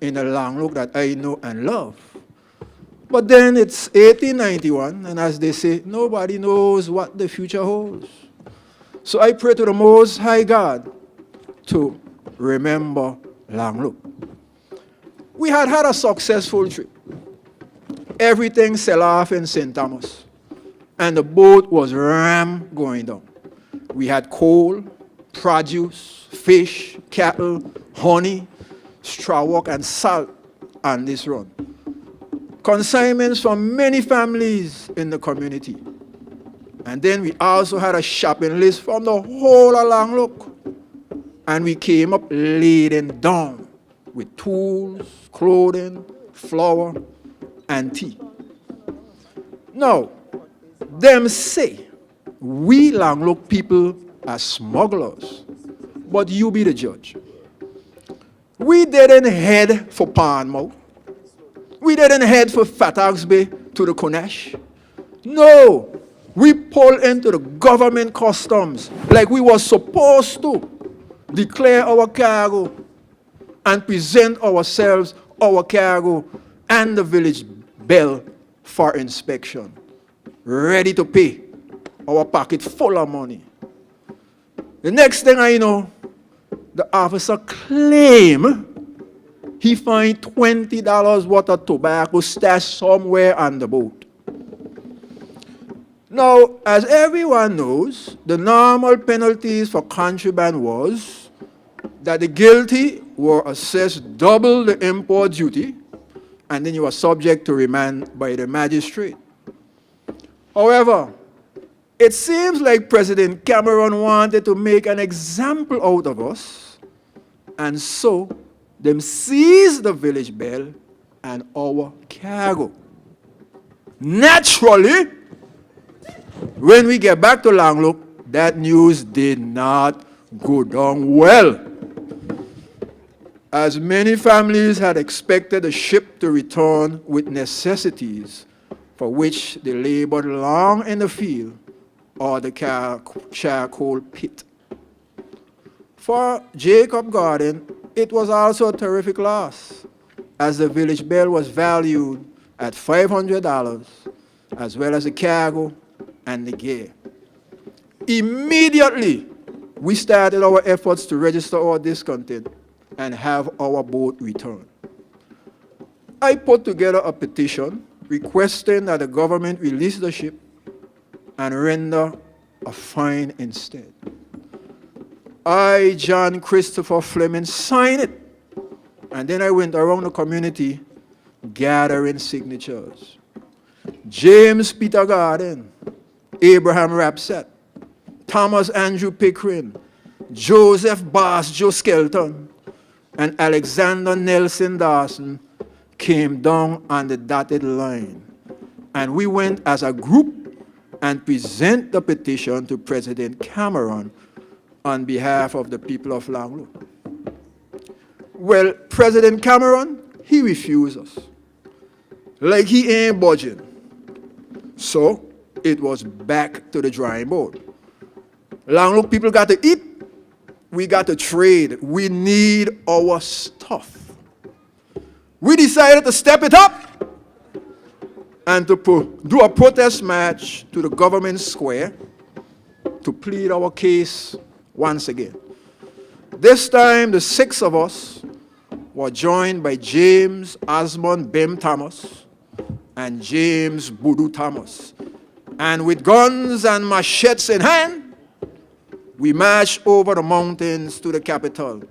in the Langlook that I know and love. But then it's 1891, and as they say, nobody knows what the future holds. So I pray to the Most High God to remember Langlook. We had a successful trip. Everything sell off in St. Thomas, and the boat was rammed going down. We had coal, produce, fish, cattle, honey, straw walk, and salt on this run. Consignments from many families in the community. And then we also had a shopping list from the whole of Langlook. And we came up laden down with tools, clothing, flour, and tea. Now, them say, we Langlook people are smugglers, but you be the judge. We didn't head for Palmouth. We didn't head for Fat Ox Bay to the Konesh. No, we pulled into the government customs like we were supposed to, declare our cargo and present ourselves, our cargo, and the village bell for inspection, ready to pay, our pocket full of money. The next thing I know, the officer claimed he find $20 worth of tobacco stashed somewhere on the boat. Now, as everyone knows, the normal penalties for contraband was that the guilty were assessed double the import duty, and then you were subject to remand by the magistrate. However, it seems like President Cameron wanted to make an example out of us, and so them seized the village bell and our cargo. Naturally, when we get back to Langlook, that news did not go down well, as many families had expected the ship to return with necessities for which they labored long in the field or the charcoal pit. For Jacob Garden, it was also a terrific loss, as the village bell was valued at $500, as well as the cargo and the gear. Immediately, we started our efforts to register our discontent and have our boat returned. I put together a petition requesting that the government release the ship and render a fine instead. I, John Christopher Fleming, signed it, and then I went around the community gathering signatures. James Peter Garden, Abraham Rapsett, Thomas Andrew Pickering, Joseph Bass Joe Skelton, and Alexander Nelson Dawson came down on the dotted line. And we went as a group and present the petition to President Cameron on behalf of the people of Langlook. Well, President Cameron, he refused us. Like he ain't budging. So it was back to the drawing board. Langlook people got to eat. We got to trade. We need our stuff. We decided to step it up and to do a protest march to the government square to plead our case once again. This time, the 6 of us were joined by James Osmond Bim Thomas and James Boodoo Thomas. And with guns and machetes in hand, we marched over the mountains to the capital.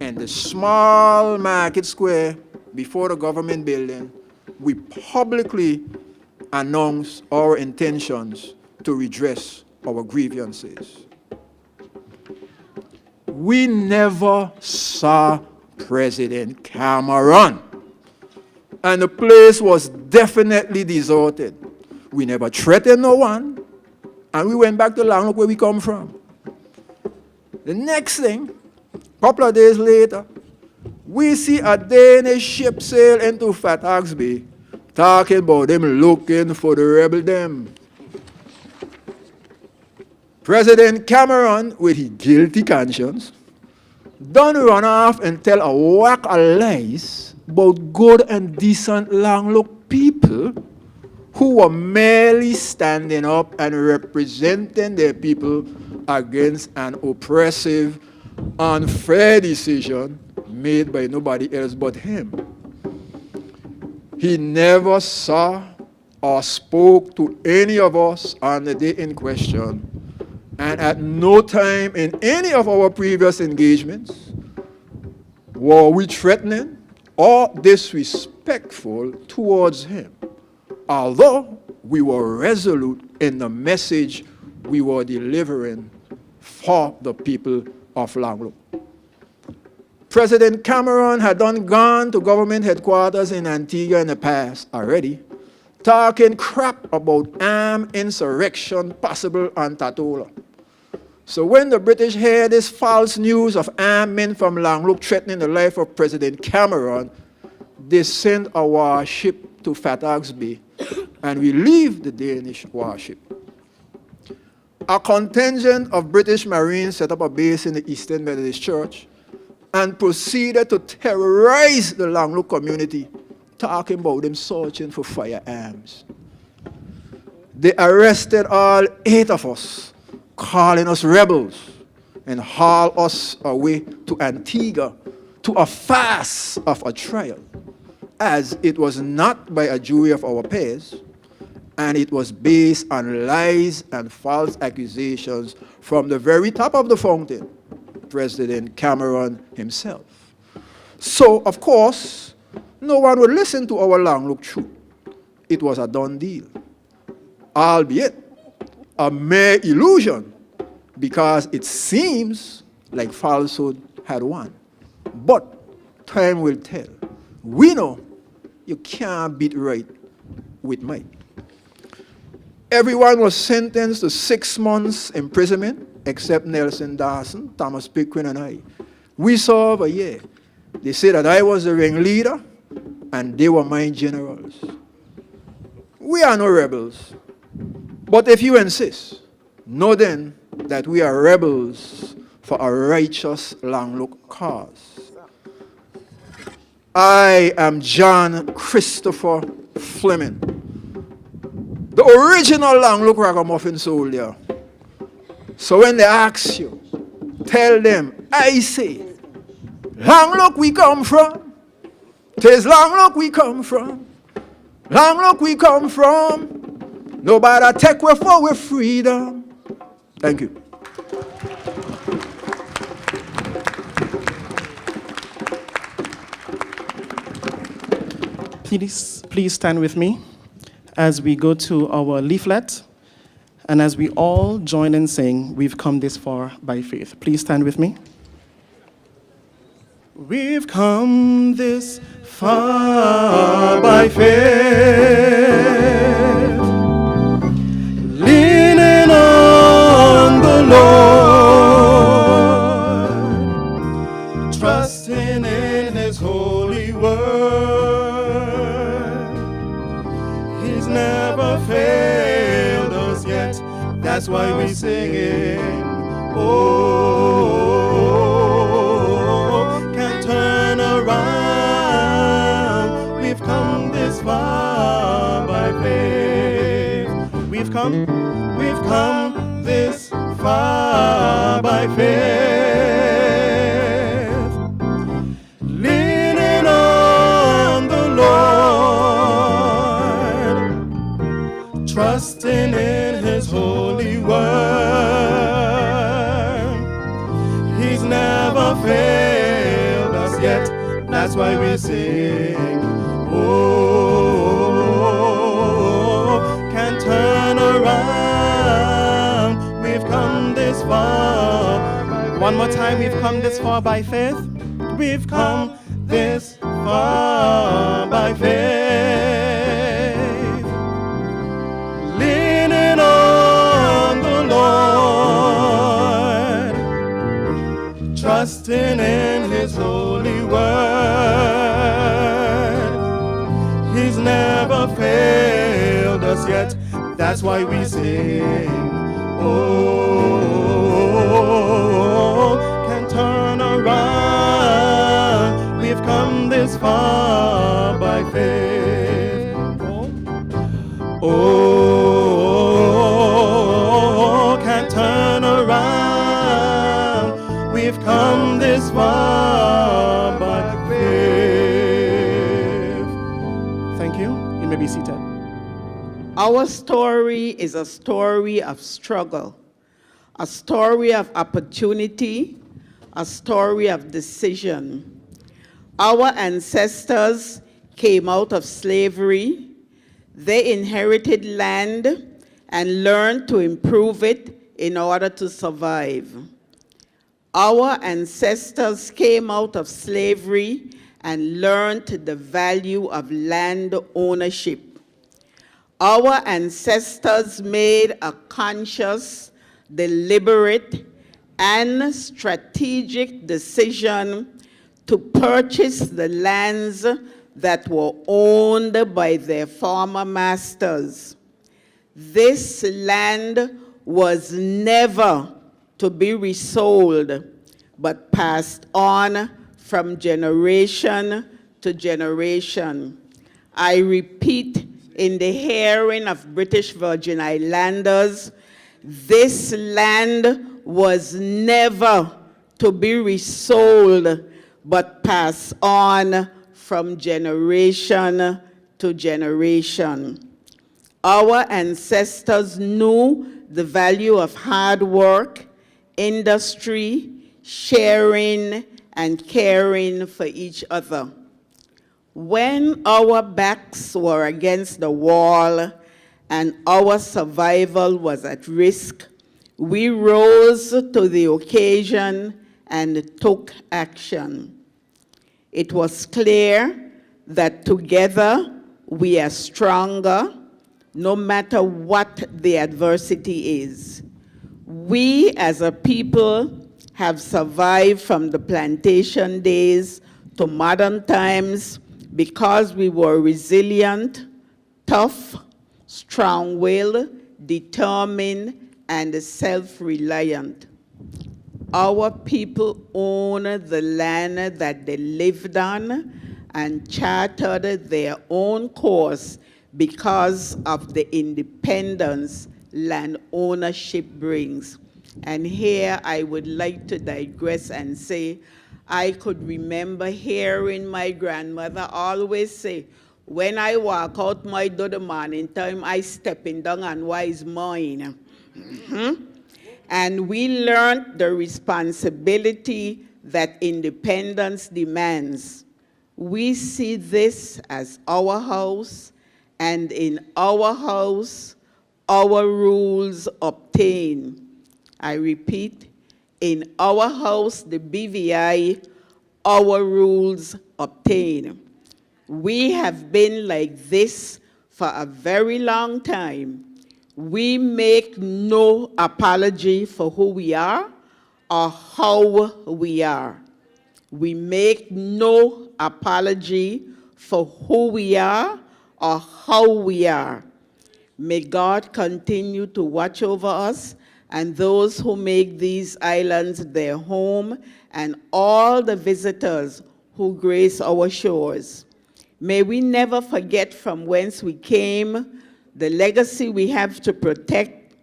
In the small market square before the government building, we publicly announced our intentions to redress our grievances. We never saw President Cameron, and the place was definitely deserted. We never threatened no one, and we went back to Langlook where we come from. The next thing, a couple of days later, we see a Danish ship sail into Fat Ox Bay, talking about them looking for the rebel them. President Cameron, with his guilty conscience, done run off and tell a whack of lies about good and decent Langlook people who were merely standing up and representing their people against an oppressive, unfair decision made by nobody else but him. He never saw or spoke to any of us on the day in question, and at no time in any of our previous engagements were we threatening or disrespectful towards him, although we were resolute in the message we were delivering for the people of Langlook. President Cameron had gone to government headquarters in Antigua in the past already, talking crap about armed insurrection possible on Tatola. So when the British heard this false news of armed men from Langlook threatening the life of President Cameron, they sent a warship to Fairfax Bay and relieved the Danish warship. A contingent of British Marines set up a base in the Eastern Methodist Church and proceeded to terrorize the Langlook community, talking about them searching for firearms. They arrested all 8 of us, calling us rebels, and hauled us away to Antigua to a farce of a trial, as it was not by a jury of our peers, and it was based on lies and false accusations from the very top of the fountain, President Cameron himself. So, of course, no one would listen to our Langlook truth. It was a done deal, albeit a mere illusion, because it seems like falsehood had won. But time will tell. We know you can't beat right with might. Everyone was sentenced to 6 months imprisonment, except Nelson Dawson, Thomas Pickering, and I. We served a year. They said that I was the ringleader, and they were my generals. We are no rebels. But if you insist, know then that we are rebels for a righteous Langlook cause. I am John Christopher Fleming, the original Langlook ragamuffin soldier. So when they ask you, tell them, I say, Langlook we come from. 'Tis Langlook we come from. Langlook we come from. Nobody take away for our freedom. Thank you. Please stand with me as we go to our leaflet and as we all join in saying, we've come this far by faith. Please stand with me. We've come this far by faith, leaning on the Lord, trusting in His holy word. He's never failed us yet, that's why we're singing. Can't turn around. We've come this far by faith. We've come this far by faith, leaning on the Lord, trusting in His holy word. He's never failed us yet, that's why we sing. Can't turn around. We've come this far. One more time, we've come this far by faith. We've come this far by faith, leaning on the Lord, trusting in His holy word. He's never failed us yet, that's why we sing. Can't turn around. We've come this far by faith. Oh, can't turn around. We've come this far by faith. Thank you. You may be seated. Our story is a story of struggle, a story of opportunity, a story of decision. Our ancestors came out of slavery. They inherited land and learned to improve it in order to survive. Our ancestors came out of slavery and learned the value of land ownership. Our ancestors made a conscious, deliberate, and strategic decision to purchase the lands that were owned by their former masters. This land was never to be resold, but passed on from generation to generation. I repeat, in the hearing of British Virgin Islanders, this land was never to be resold, but passed on from generation to generation. Our ancestors knew the value of hard work, industry, sharing, and caring for each other. When our backs were against the wall and our survival was at risk, we rose to the occasion and took action. It was clear that together we are stronger, no matter what the adversity is. We as a people have survived from the plantation days to modern times because we were resilient, tough, strong-willed, determined, and self-reliant. Our people own the land that they lived on and chartered their own course because of the independence land ownership brings. And here I would like to digress and say, I could remember hearing my grandmother always say, when I walk out my door the morning time, I stepping down on what is mine. And we learned the responsibility that independence demands. We see this as our house, and in our house, our rules obtain. I repeat, in our house, the BVI, our rules obtain. We have been like this for a very long time. We make no apology for who we are or how we are. We make no apology for who we are or how we are. May God continue to watch over us and those who make these islands their home, and all the visitors who grace our shores. May we never forget from whence we came, the legacy we have to protect,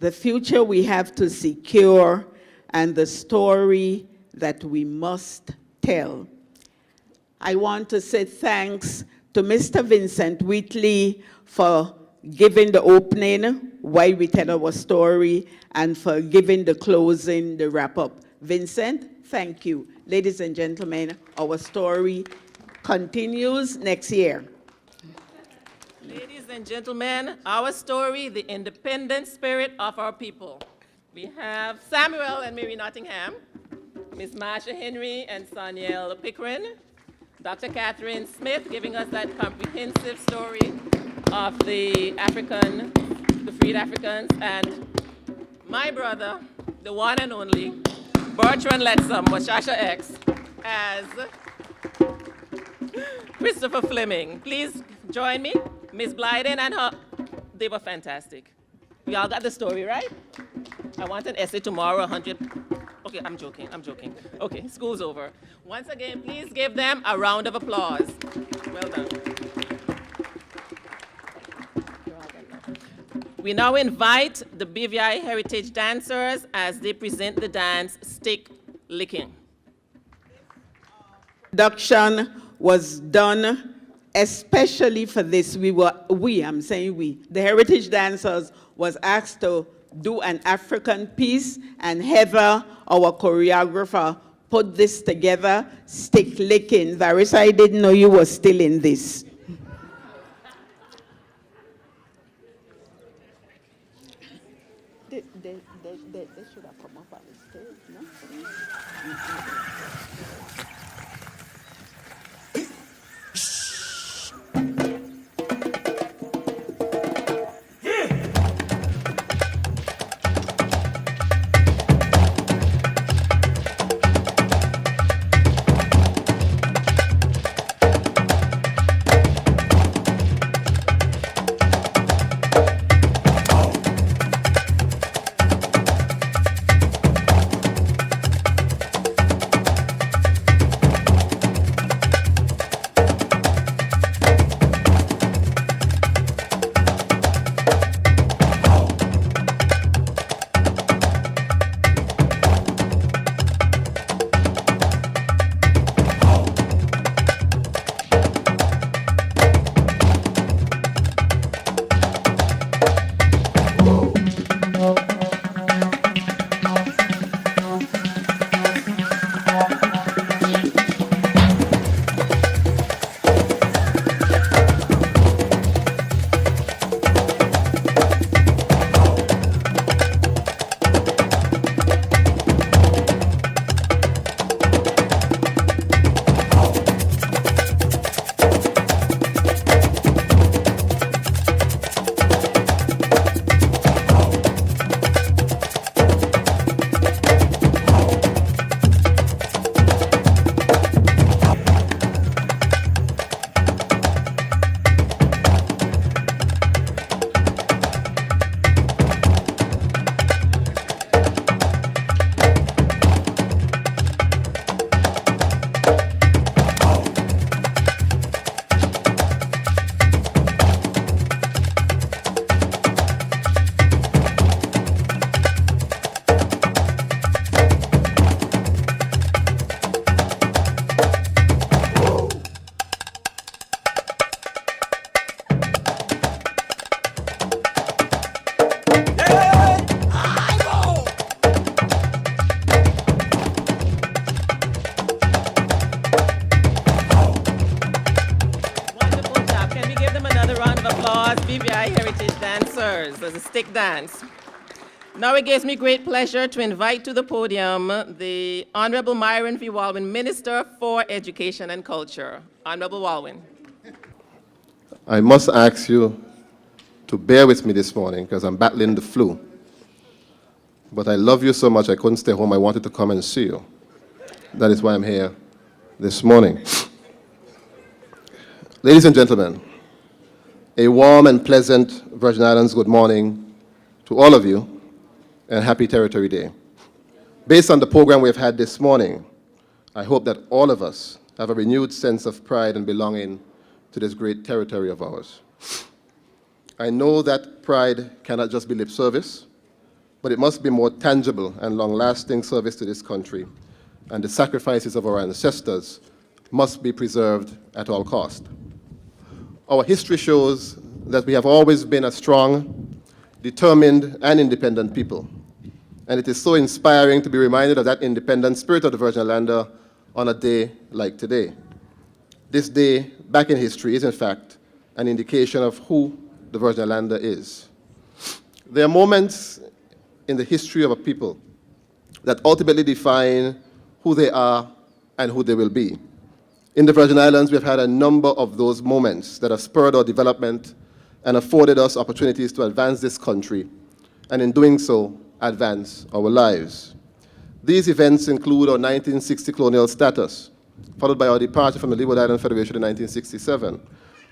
the future we have to secure, and the story that we must tell. I want to say thanks to Mr. Vincent Wheatley for giving the opening while we tell our story, and for giving the closing, the wrap-up. Vincent, thank you. Ladies and gentlemen, our story continues next year. Ladies and gentlemen, our story, the independent spirit of our people. We have Samuel and Mary Nottingham, Ms. Marsha Henry and Soniel Pickering, Dr. Catherine Smith giving us that comprehensive story of the freed Africans, and my brother, the one and only, Bertrand Letzam, Washasha X, as Christopher Fleming. Please join me. Miss Blyden and her, they were fantastic. We all got the story, right? I want an essay tomorrow, 100 Okay, I'm joking. Okay, school's over. Once again, please give them a round of applause. Well done. We now invite the BVI Heritage Dancers as they present the dance Stick Licking. Production was done especially for this. The Heritage Dancers was asked to do an African piece, and Heather, our choreographer, put this together, Stick Licking. Varisa, I didn't know you were still in this. They should have come up on the stage, no? BVI Heritage Dancers as a stick dance. Now it gives me great pleasure to invite to the podium the Honorable Myron V. Walwin, Minister for Education and Culture. Honorable Walwin. I must ask you to bear with me this morning because I'm battling the flu. But I love you so much I couldn't stay home. I wanted to come and see you. That is why I'm here this morning. Ladies and gentlemen, a warm and pleasant Virgin Islands good morning to all of you, and happy Territory Day. Based on the program we have had this morning, I hope that all of us have a renewed sense of pride and belonging to this great territory of ours. I know that pride cannot just be lip service, but it must be more tangible and long-lasting service to this country, and the sacrifices of our ancestors must be preserved at all cost. Our history shows that we have always been a strong, determined, and independent people. And it is so inspiring to be reminded of that independent spirit of the Virgin Islander on a day like today. This day, back in history, is in fact an indication of who the Virgin Islander is. There are moments in the history of a people that ultimately define who they are and who they will be. In the Virgin Islands, we've had a number of those moments that have spurred our development and afforded us opportunities to advance this country, and in doing so, advance our lives. These events include our 1960 colonial status, followed by our departure from the Leeward Island Federation in 1967,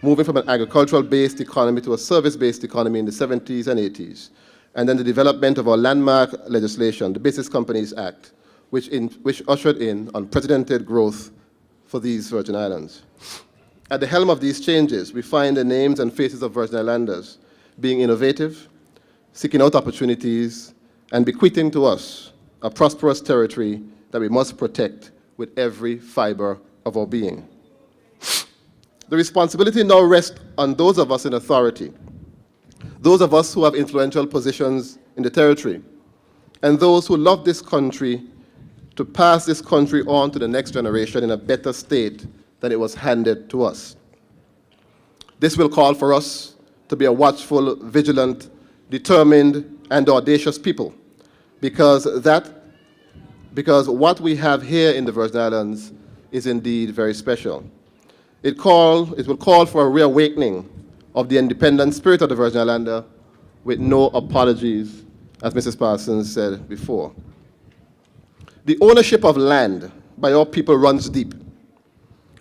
moving from an agricultural-based economy to a service-based economy in the 70s and 80s, and then the development of our landmark legislation, the Business Companies Act, which ushered in unprecedented growth for these Virgin Islands. At the helm of these changes, we find the names and faces of Virgin Islanders being innovative, seeking out opportunities, and bequeathing to us a prosperous territory that we must protect with every fiber of our being. The responsibility now rests on those of us in authority, those of us who have influential positions in the territory, and those who love this country to pass this country on to the next generation in a better state than it was handed to us. This will call for us to be a watchful, vigilant, determined, and audacious people, because what we have here in the Virgin Islands is indeed very special. It will call for a reawakening of the independent spirit of the Virgin Islander with no apologies, as Mrs. Parsons said before. The ownership of land by our people runs deep,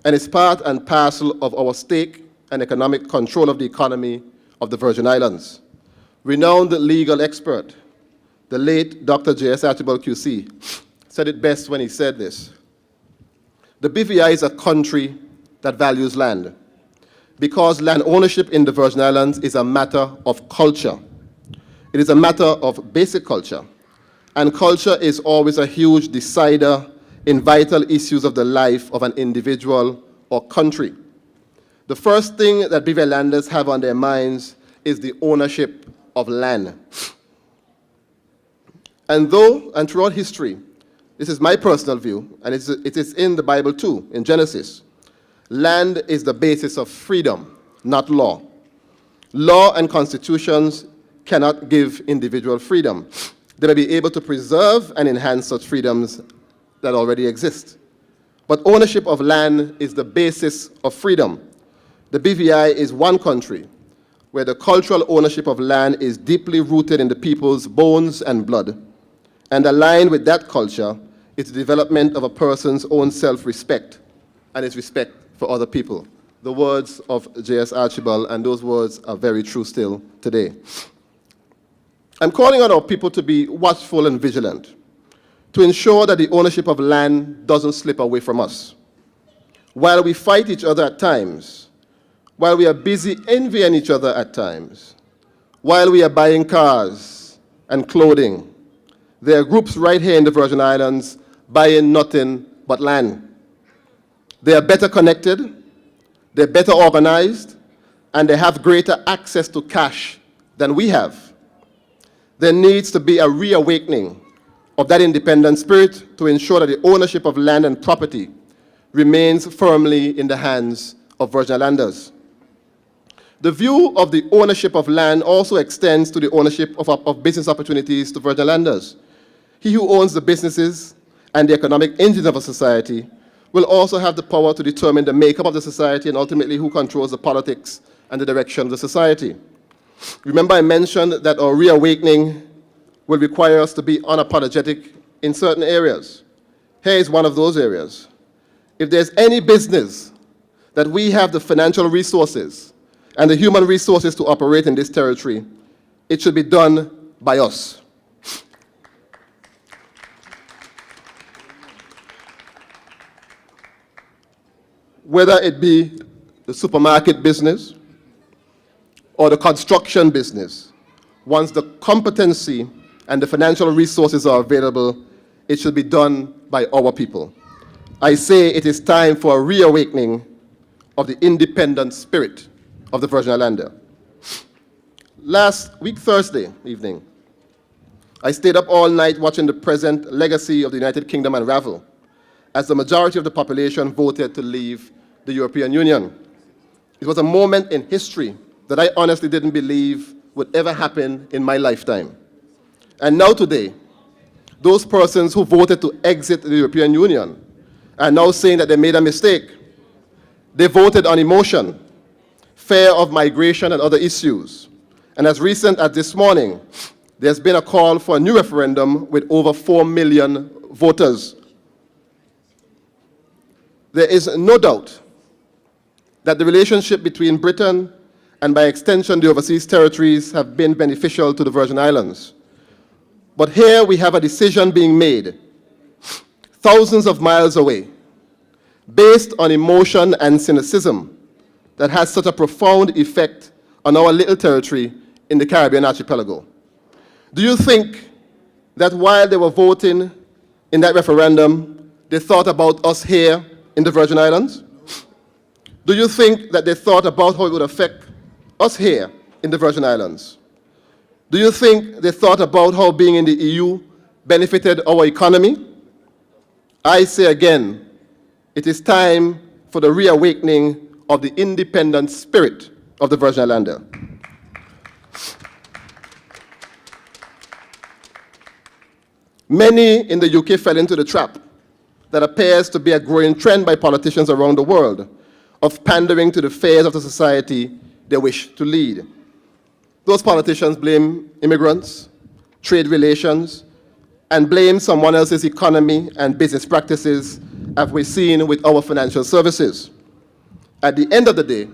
and is part and parcel of our stake and economic control of the economy of the Virgin Islands. Renowned legal expert, the late Dr. J.S. Archibald QC, said it best when he said this: the BVI is a country that values land, because land ownership in the Virgin Islands is a matter of culture. It is a matter of basic culture, and culture is always a huge decider in vital issues of the life of an individual or country. The first thing that BVI landers have on their minds is the ownership of land. And throughout history, this is my personal view, and it is in the Bible too, in Genesis, land is the basis of freedom, not law. Law and constitutions cannot give individual freedom. They may be able to preserve and enhance such freedoms that already exist. But ownership of land is the basis of freedom. The BVI is one country where the cultural ownership of land is deeply rooted in the people's bones and blood, and aligned with that culture is the development of a person's own self-respect and his respect for other people. The words of J.S. Archibald, and those words are very true still today. I'm calling on our people to be watchful and vigilant, to ensure that the ownership of land doesn't slip away from us. While we fight each other at times, while we are busy envying each other at times, while we are buying cars and clothing, there are groups right here in the Virgin Islands buying nothing but land. They are better connected, they're better organized, and they have greater access to cash than we have. There needs to be a reawakening of that independent spirit to ensure that the ownership of land and property remains firmly in the hands of Virgin Islanders. The view of the ownership of land also extends to the ownership of business opportunities to Virgin Islanders. He who owns the businesses and the economic engine of a society will also have the power to determine the makeup of the society and ultimately who controls the politics and the direction of the society. Remember, I mentioned that our reawakening will require us to be unapologetic in certain areas. Here is one of those areas. If there's any business that we have the financial resources and the human resources to operate in this territory, it should be done by us. Whether it be the supermarket business or the construction business, once the competency and the financial resources are available, it should be done by our people. I say it is time for a reawakening of the independent spirit of the Virgin Islander. Last week, Thursday evening, I stayed up all night watching the present legacy of the United Kingdom unravel as the majority of the population voted to leave the European Union. It was a moment in history that I honestly didn't believe would ever happen in my lifetime. And now today, those persons who voted to exit the European Union are now saying that they made a mistake. They voted on emotion, fear of migration and other issues. And as recent as this morning, there's been a call for a new referendum with over 4 million voters. There is no doubt that the relationship between Britain and by extension the overseas territories have been beneficial to the Virgin Islands. But here we have a decision being made thousands of miles away, based on emotion and cynicism that has such a profound effect on our little territory in the Caribbean archipelago? Do you think that while they were voting in that referendum, they thought about us here in the Virgin Islands? Do you think that they thought about how it would affect us here in the Virgin Islands? Do you think they thought about how being in the EU benefited our economy? I say again, it is time for the reawakening of the independent spirit of the Virgin Islander. Many in the UK fell into the trap that appears to be a growing trend by politicians around the world of pandering to the fears of the society they wish to lead. Those politicians blame immigrants, trade relations, and blame someone else's economy and business practices, as we've seen with our financial services. At the end of the day,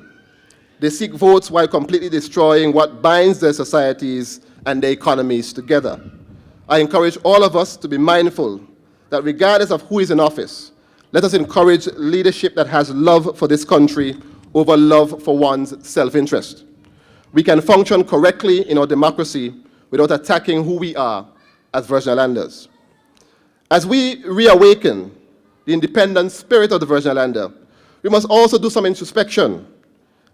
they seek votes while completely destroying what binds their societies and their economies together. I encourage all of us to be mindful that regardless of who is in office, let us encourage leadership that has love for this country over love for one's self-interest. We can function correctly in our democracy without attacking who we are as Virgin Islanders. As we reawaken the independent spirit of the Virgin Islander, we must also do some introspection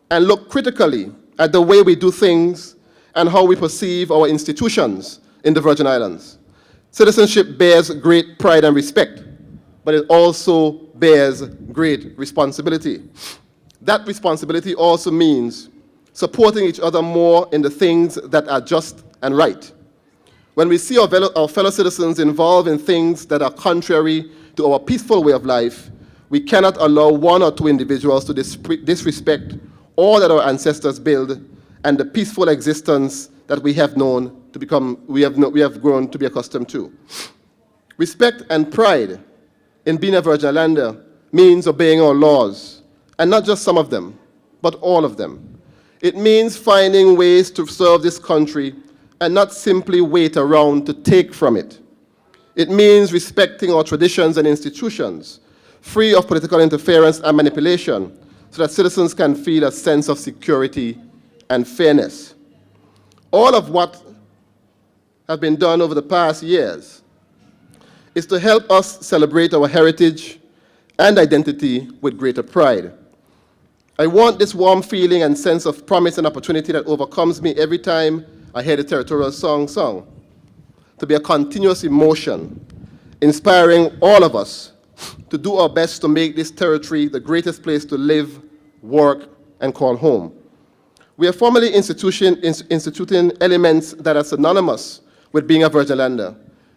and look critically at the way we do things and how we perceive our institutions in the Virgin Islands. Citizenship bears great pride and respect, but it also bears great responsibility. That responsibility also means supporting each other more in the things that are just and right. When we see our fellow citizens involved in things that are contrary to our peaceful way of life, we cannot allow one or two individuals to disrespect all that our ancestors built and the peaceful existence that we have known to become, we have grown to be accustomed to. Respect and pride in being a Virgin Islander means obeying our laws, and not just some of them, but all of them. It means finding ways to serve this country and not simply wait around to take from it. It means respecting our traditions and institutions, free of political interference and manipulation, so that citizens can feel a sense of security and fairness. All of what has been done over the past years is to help us celebrate our heritage and identity with greater pride. I want this warm feeling and sense of promise and opportunity that overcomes me every time I hear the territorial song sung to be a continuous emotion, inspiring all of us to do our best to make this territory the greatest place to live, work, and call home. We are formally instituting elements that are synonymous with being a Virgin Islander,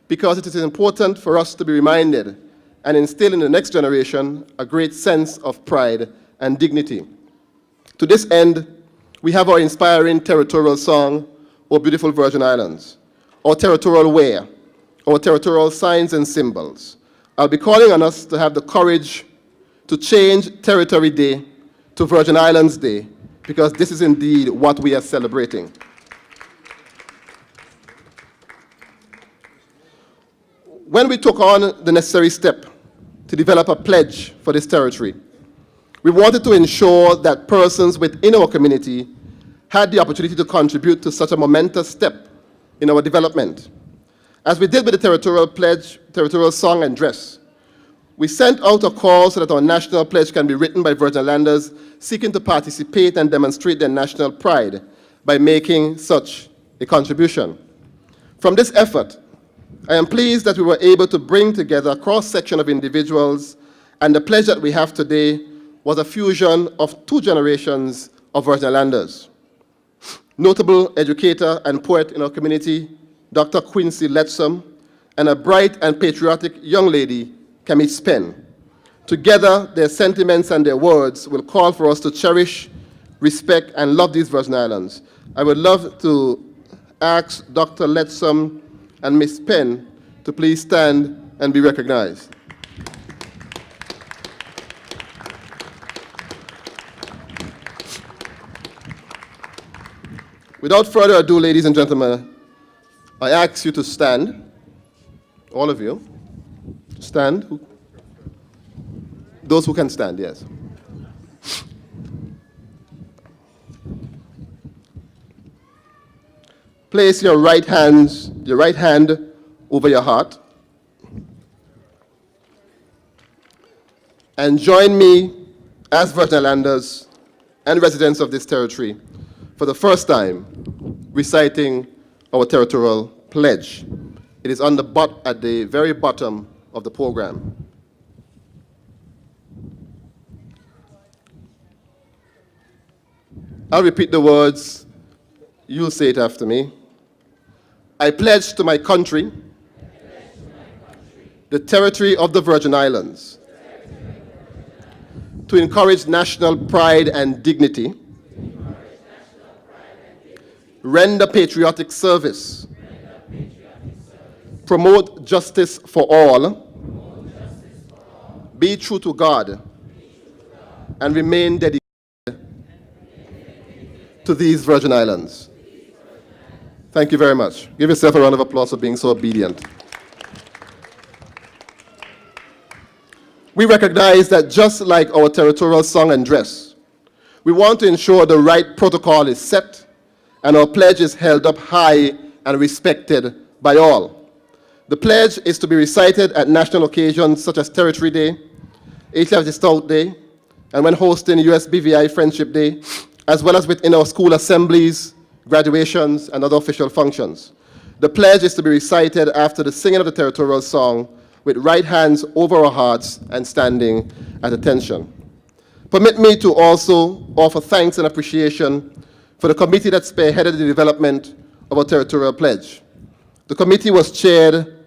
because it is important for us to be reminded and instill in the next generation a great sense of pride and dignity. To this end, we have our inspiring territorial song, O Beautiful Virgin Islands, our territorial wear, our territorial signs and symbols. I'll be calling on us to have the courage to change Territory Day to Virgin Islands Day, because this is indeed what we are celebrating. When we took on the necessary step to develop a pledge for this territory, we wanted to ensure that persons within our community had the opportunity to contribute to such a momentous step in our development. As we did with the territorial pledge, territorial song and dress, we sent out a call so that our national pledge can be written by Virgin Islanders seeking to participate and demonstrate their national pride by making such a contribution. From this effort, I am pleased that we were able to bring together a cross-section of individuals, and the pledge that we have today was a fusion of two generations of Virgin Islanders. Notable educator and poet in our community, Dr. Quincy Lettsome, and a bright and patriotic young lady, Camille Spen. Together, their sentiments and their words will call for us to cherish, respect, and love these Virgin Islands. I would love to ask Dr. Lettsome and Ms. Spen to please stand and be recognized. Without further ado, ladies and gentlemen, I ask you to stand, all of you, stand. Those who can stand, yes. Place your right hand over your heart. And join me as Virgin Islanders and residents of this territory for the first time reciting our territorial pledge. It is at the very bottom of the program. I'll repeat the words. You'll say it after me. I pledge to my country, the territory of the Virgin Islands, to encourage national pride and dignity, render patriotic service, promote justice for all, be true to God, and remain dedicated to these Virgin Islands. Thank you very much. Give yourself a round of applause for being so obedient. We recognize that just like our territorial song and dress, we want to ensure the right protocol is set and our pledge is held up high and respected by all. The pledge is to be recited at national occasions such as Territory Day, HLFG Stout Day, and when hosting USBVI Friendship Day, as well as within our school assemblies, graduations, and other official functions. The pledge is to be recited after the singing of the territorial song with right hands over our hearts and standing at attention. Permit me to also offer thanks and appreciation for the committee that spearheaded the development of our territorial pledge. The committee was chaired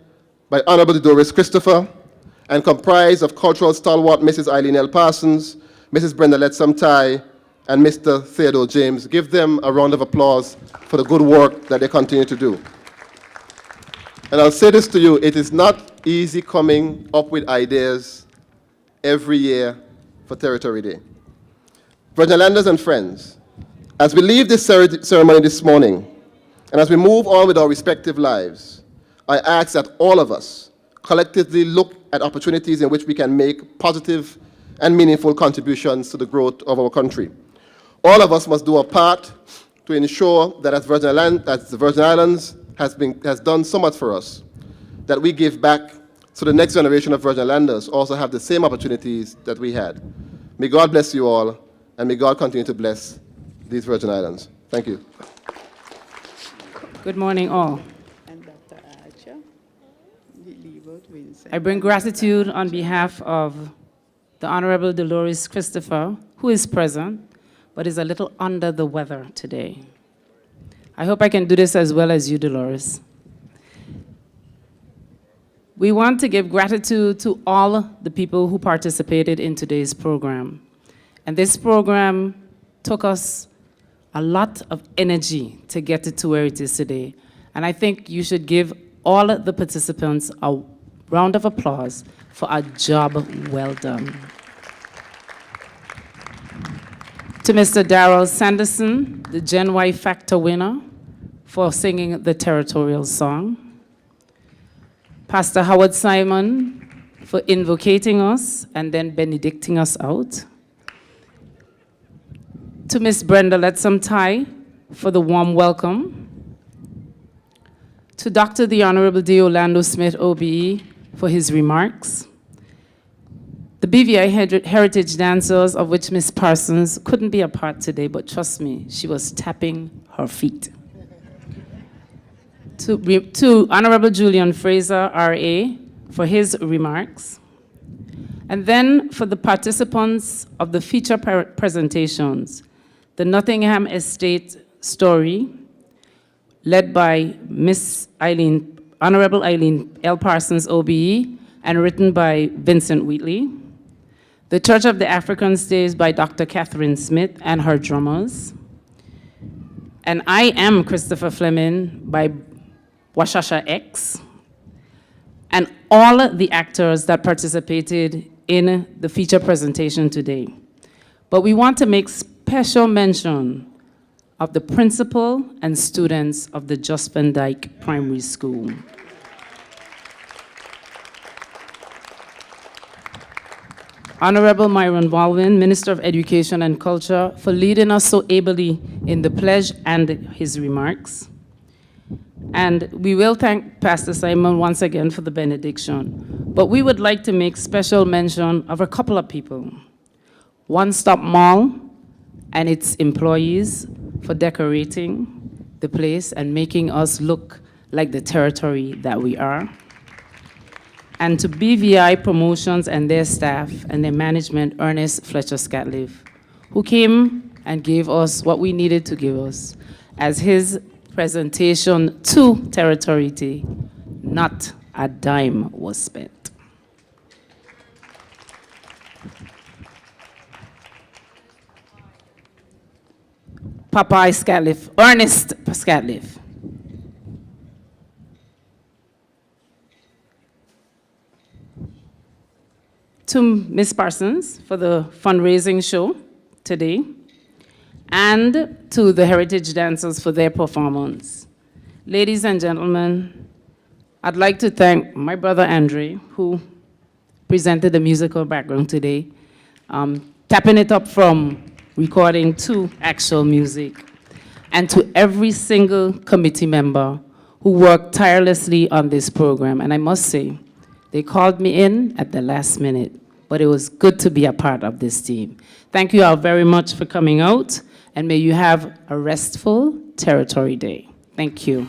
by Honorable Doris Christopher and comprised of cultural stalwart Mrs. Eileen L. Parsons, Mrs. Brenda Letsamtai, and Mr. Theodore James. Give them a round of applause for the good work that they continue to do. And I'll say this to you, it is not easy coming up with ideas every year for Territory Day. Virgin Islanders and friends, as we leave this ceremony this morning, and as we move on with our respective lives, I ask that all of us collectively look at opportunities in which we can make positive and meaningful contributions to the growth of our country. All of us must do our part to ensure that as the Virgin Islands has done so much for us, that we give back so the next generation of Virgin Islanders also have the same opportunities that we had. May God bless you all, and may God continue to bless these Virgin Islands. Thank you. Good morning, all. I bring gratitude on behalf of the Honorable Dolores Christopher, who is present, but is a little under the weather today. I hope I can do this as well as you, Dolores. We want to give gratitude to all the people who participated in today's program. And this program took us a lot of energy to get it to where it is today. And I think you should give all the participants a round of applause for a job well done. To Mr. Darrell Sanderson, the Gen Y Factor winner, for singing the territorial song. Pastor Howard Simon for invocating us and then benedicting us out. To Miss Brenda Letsamtai for the warm welcome. To Dr. the Honorable D. Orlando Smith, OBE, for his remarks. The BVI Heritage Dancers, of which Miss Parsons couldn't be a part today, but trust me, she was tapping her feet. To Honorable Julian Fraser, RA, for his remarks. And then for the participants of the feature presentations, the Nottingham Estate story, led by Miss Eileen, Honorable Eileen L. Parsons, OBE, and written by Vincent Wheatley. The Church of the African Stays by Dr. Catherine Smith and her drummers. And I Am Christopher Fleming by Washasha X. And all the actors that participated in the feature presentation today. But we want to make special mention of the principal and students of the Just Van Dyke Primary School. Honorable Myron Baldwin, Minister of Education and Culture, for leading us so ably in the pledge and his remarks. And we will thank Pastor Simon once again for the benediction. But we would like to make special mention of a couple of people. One Stop Mall and its employees for decorating the place and making us look like the territory that we are. And to BVI Promotions and their staff and their management, Ernest Fletcher Scatliff, who came and gave us what we needed to give us as his presentation to Territory Day. Not a dime was spent. Popeye Scatliff, Ernest Scatliff. To Ms. Parsons for the fundraising show today, and to the Heritage Dancers for their performance. Ladies and gentlemen, I'd like to thank my brother Andre, who presented the musical background today, tapping it up from recording to actual music, and to every single committee member who worked tirelessly on this program. And I must say, they called me in at the last minute, but it was good to be a part of this team. Thank you all very much for coming out, and may you have a restful Territory Day. Thank you.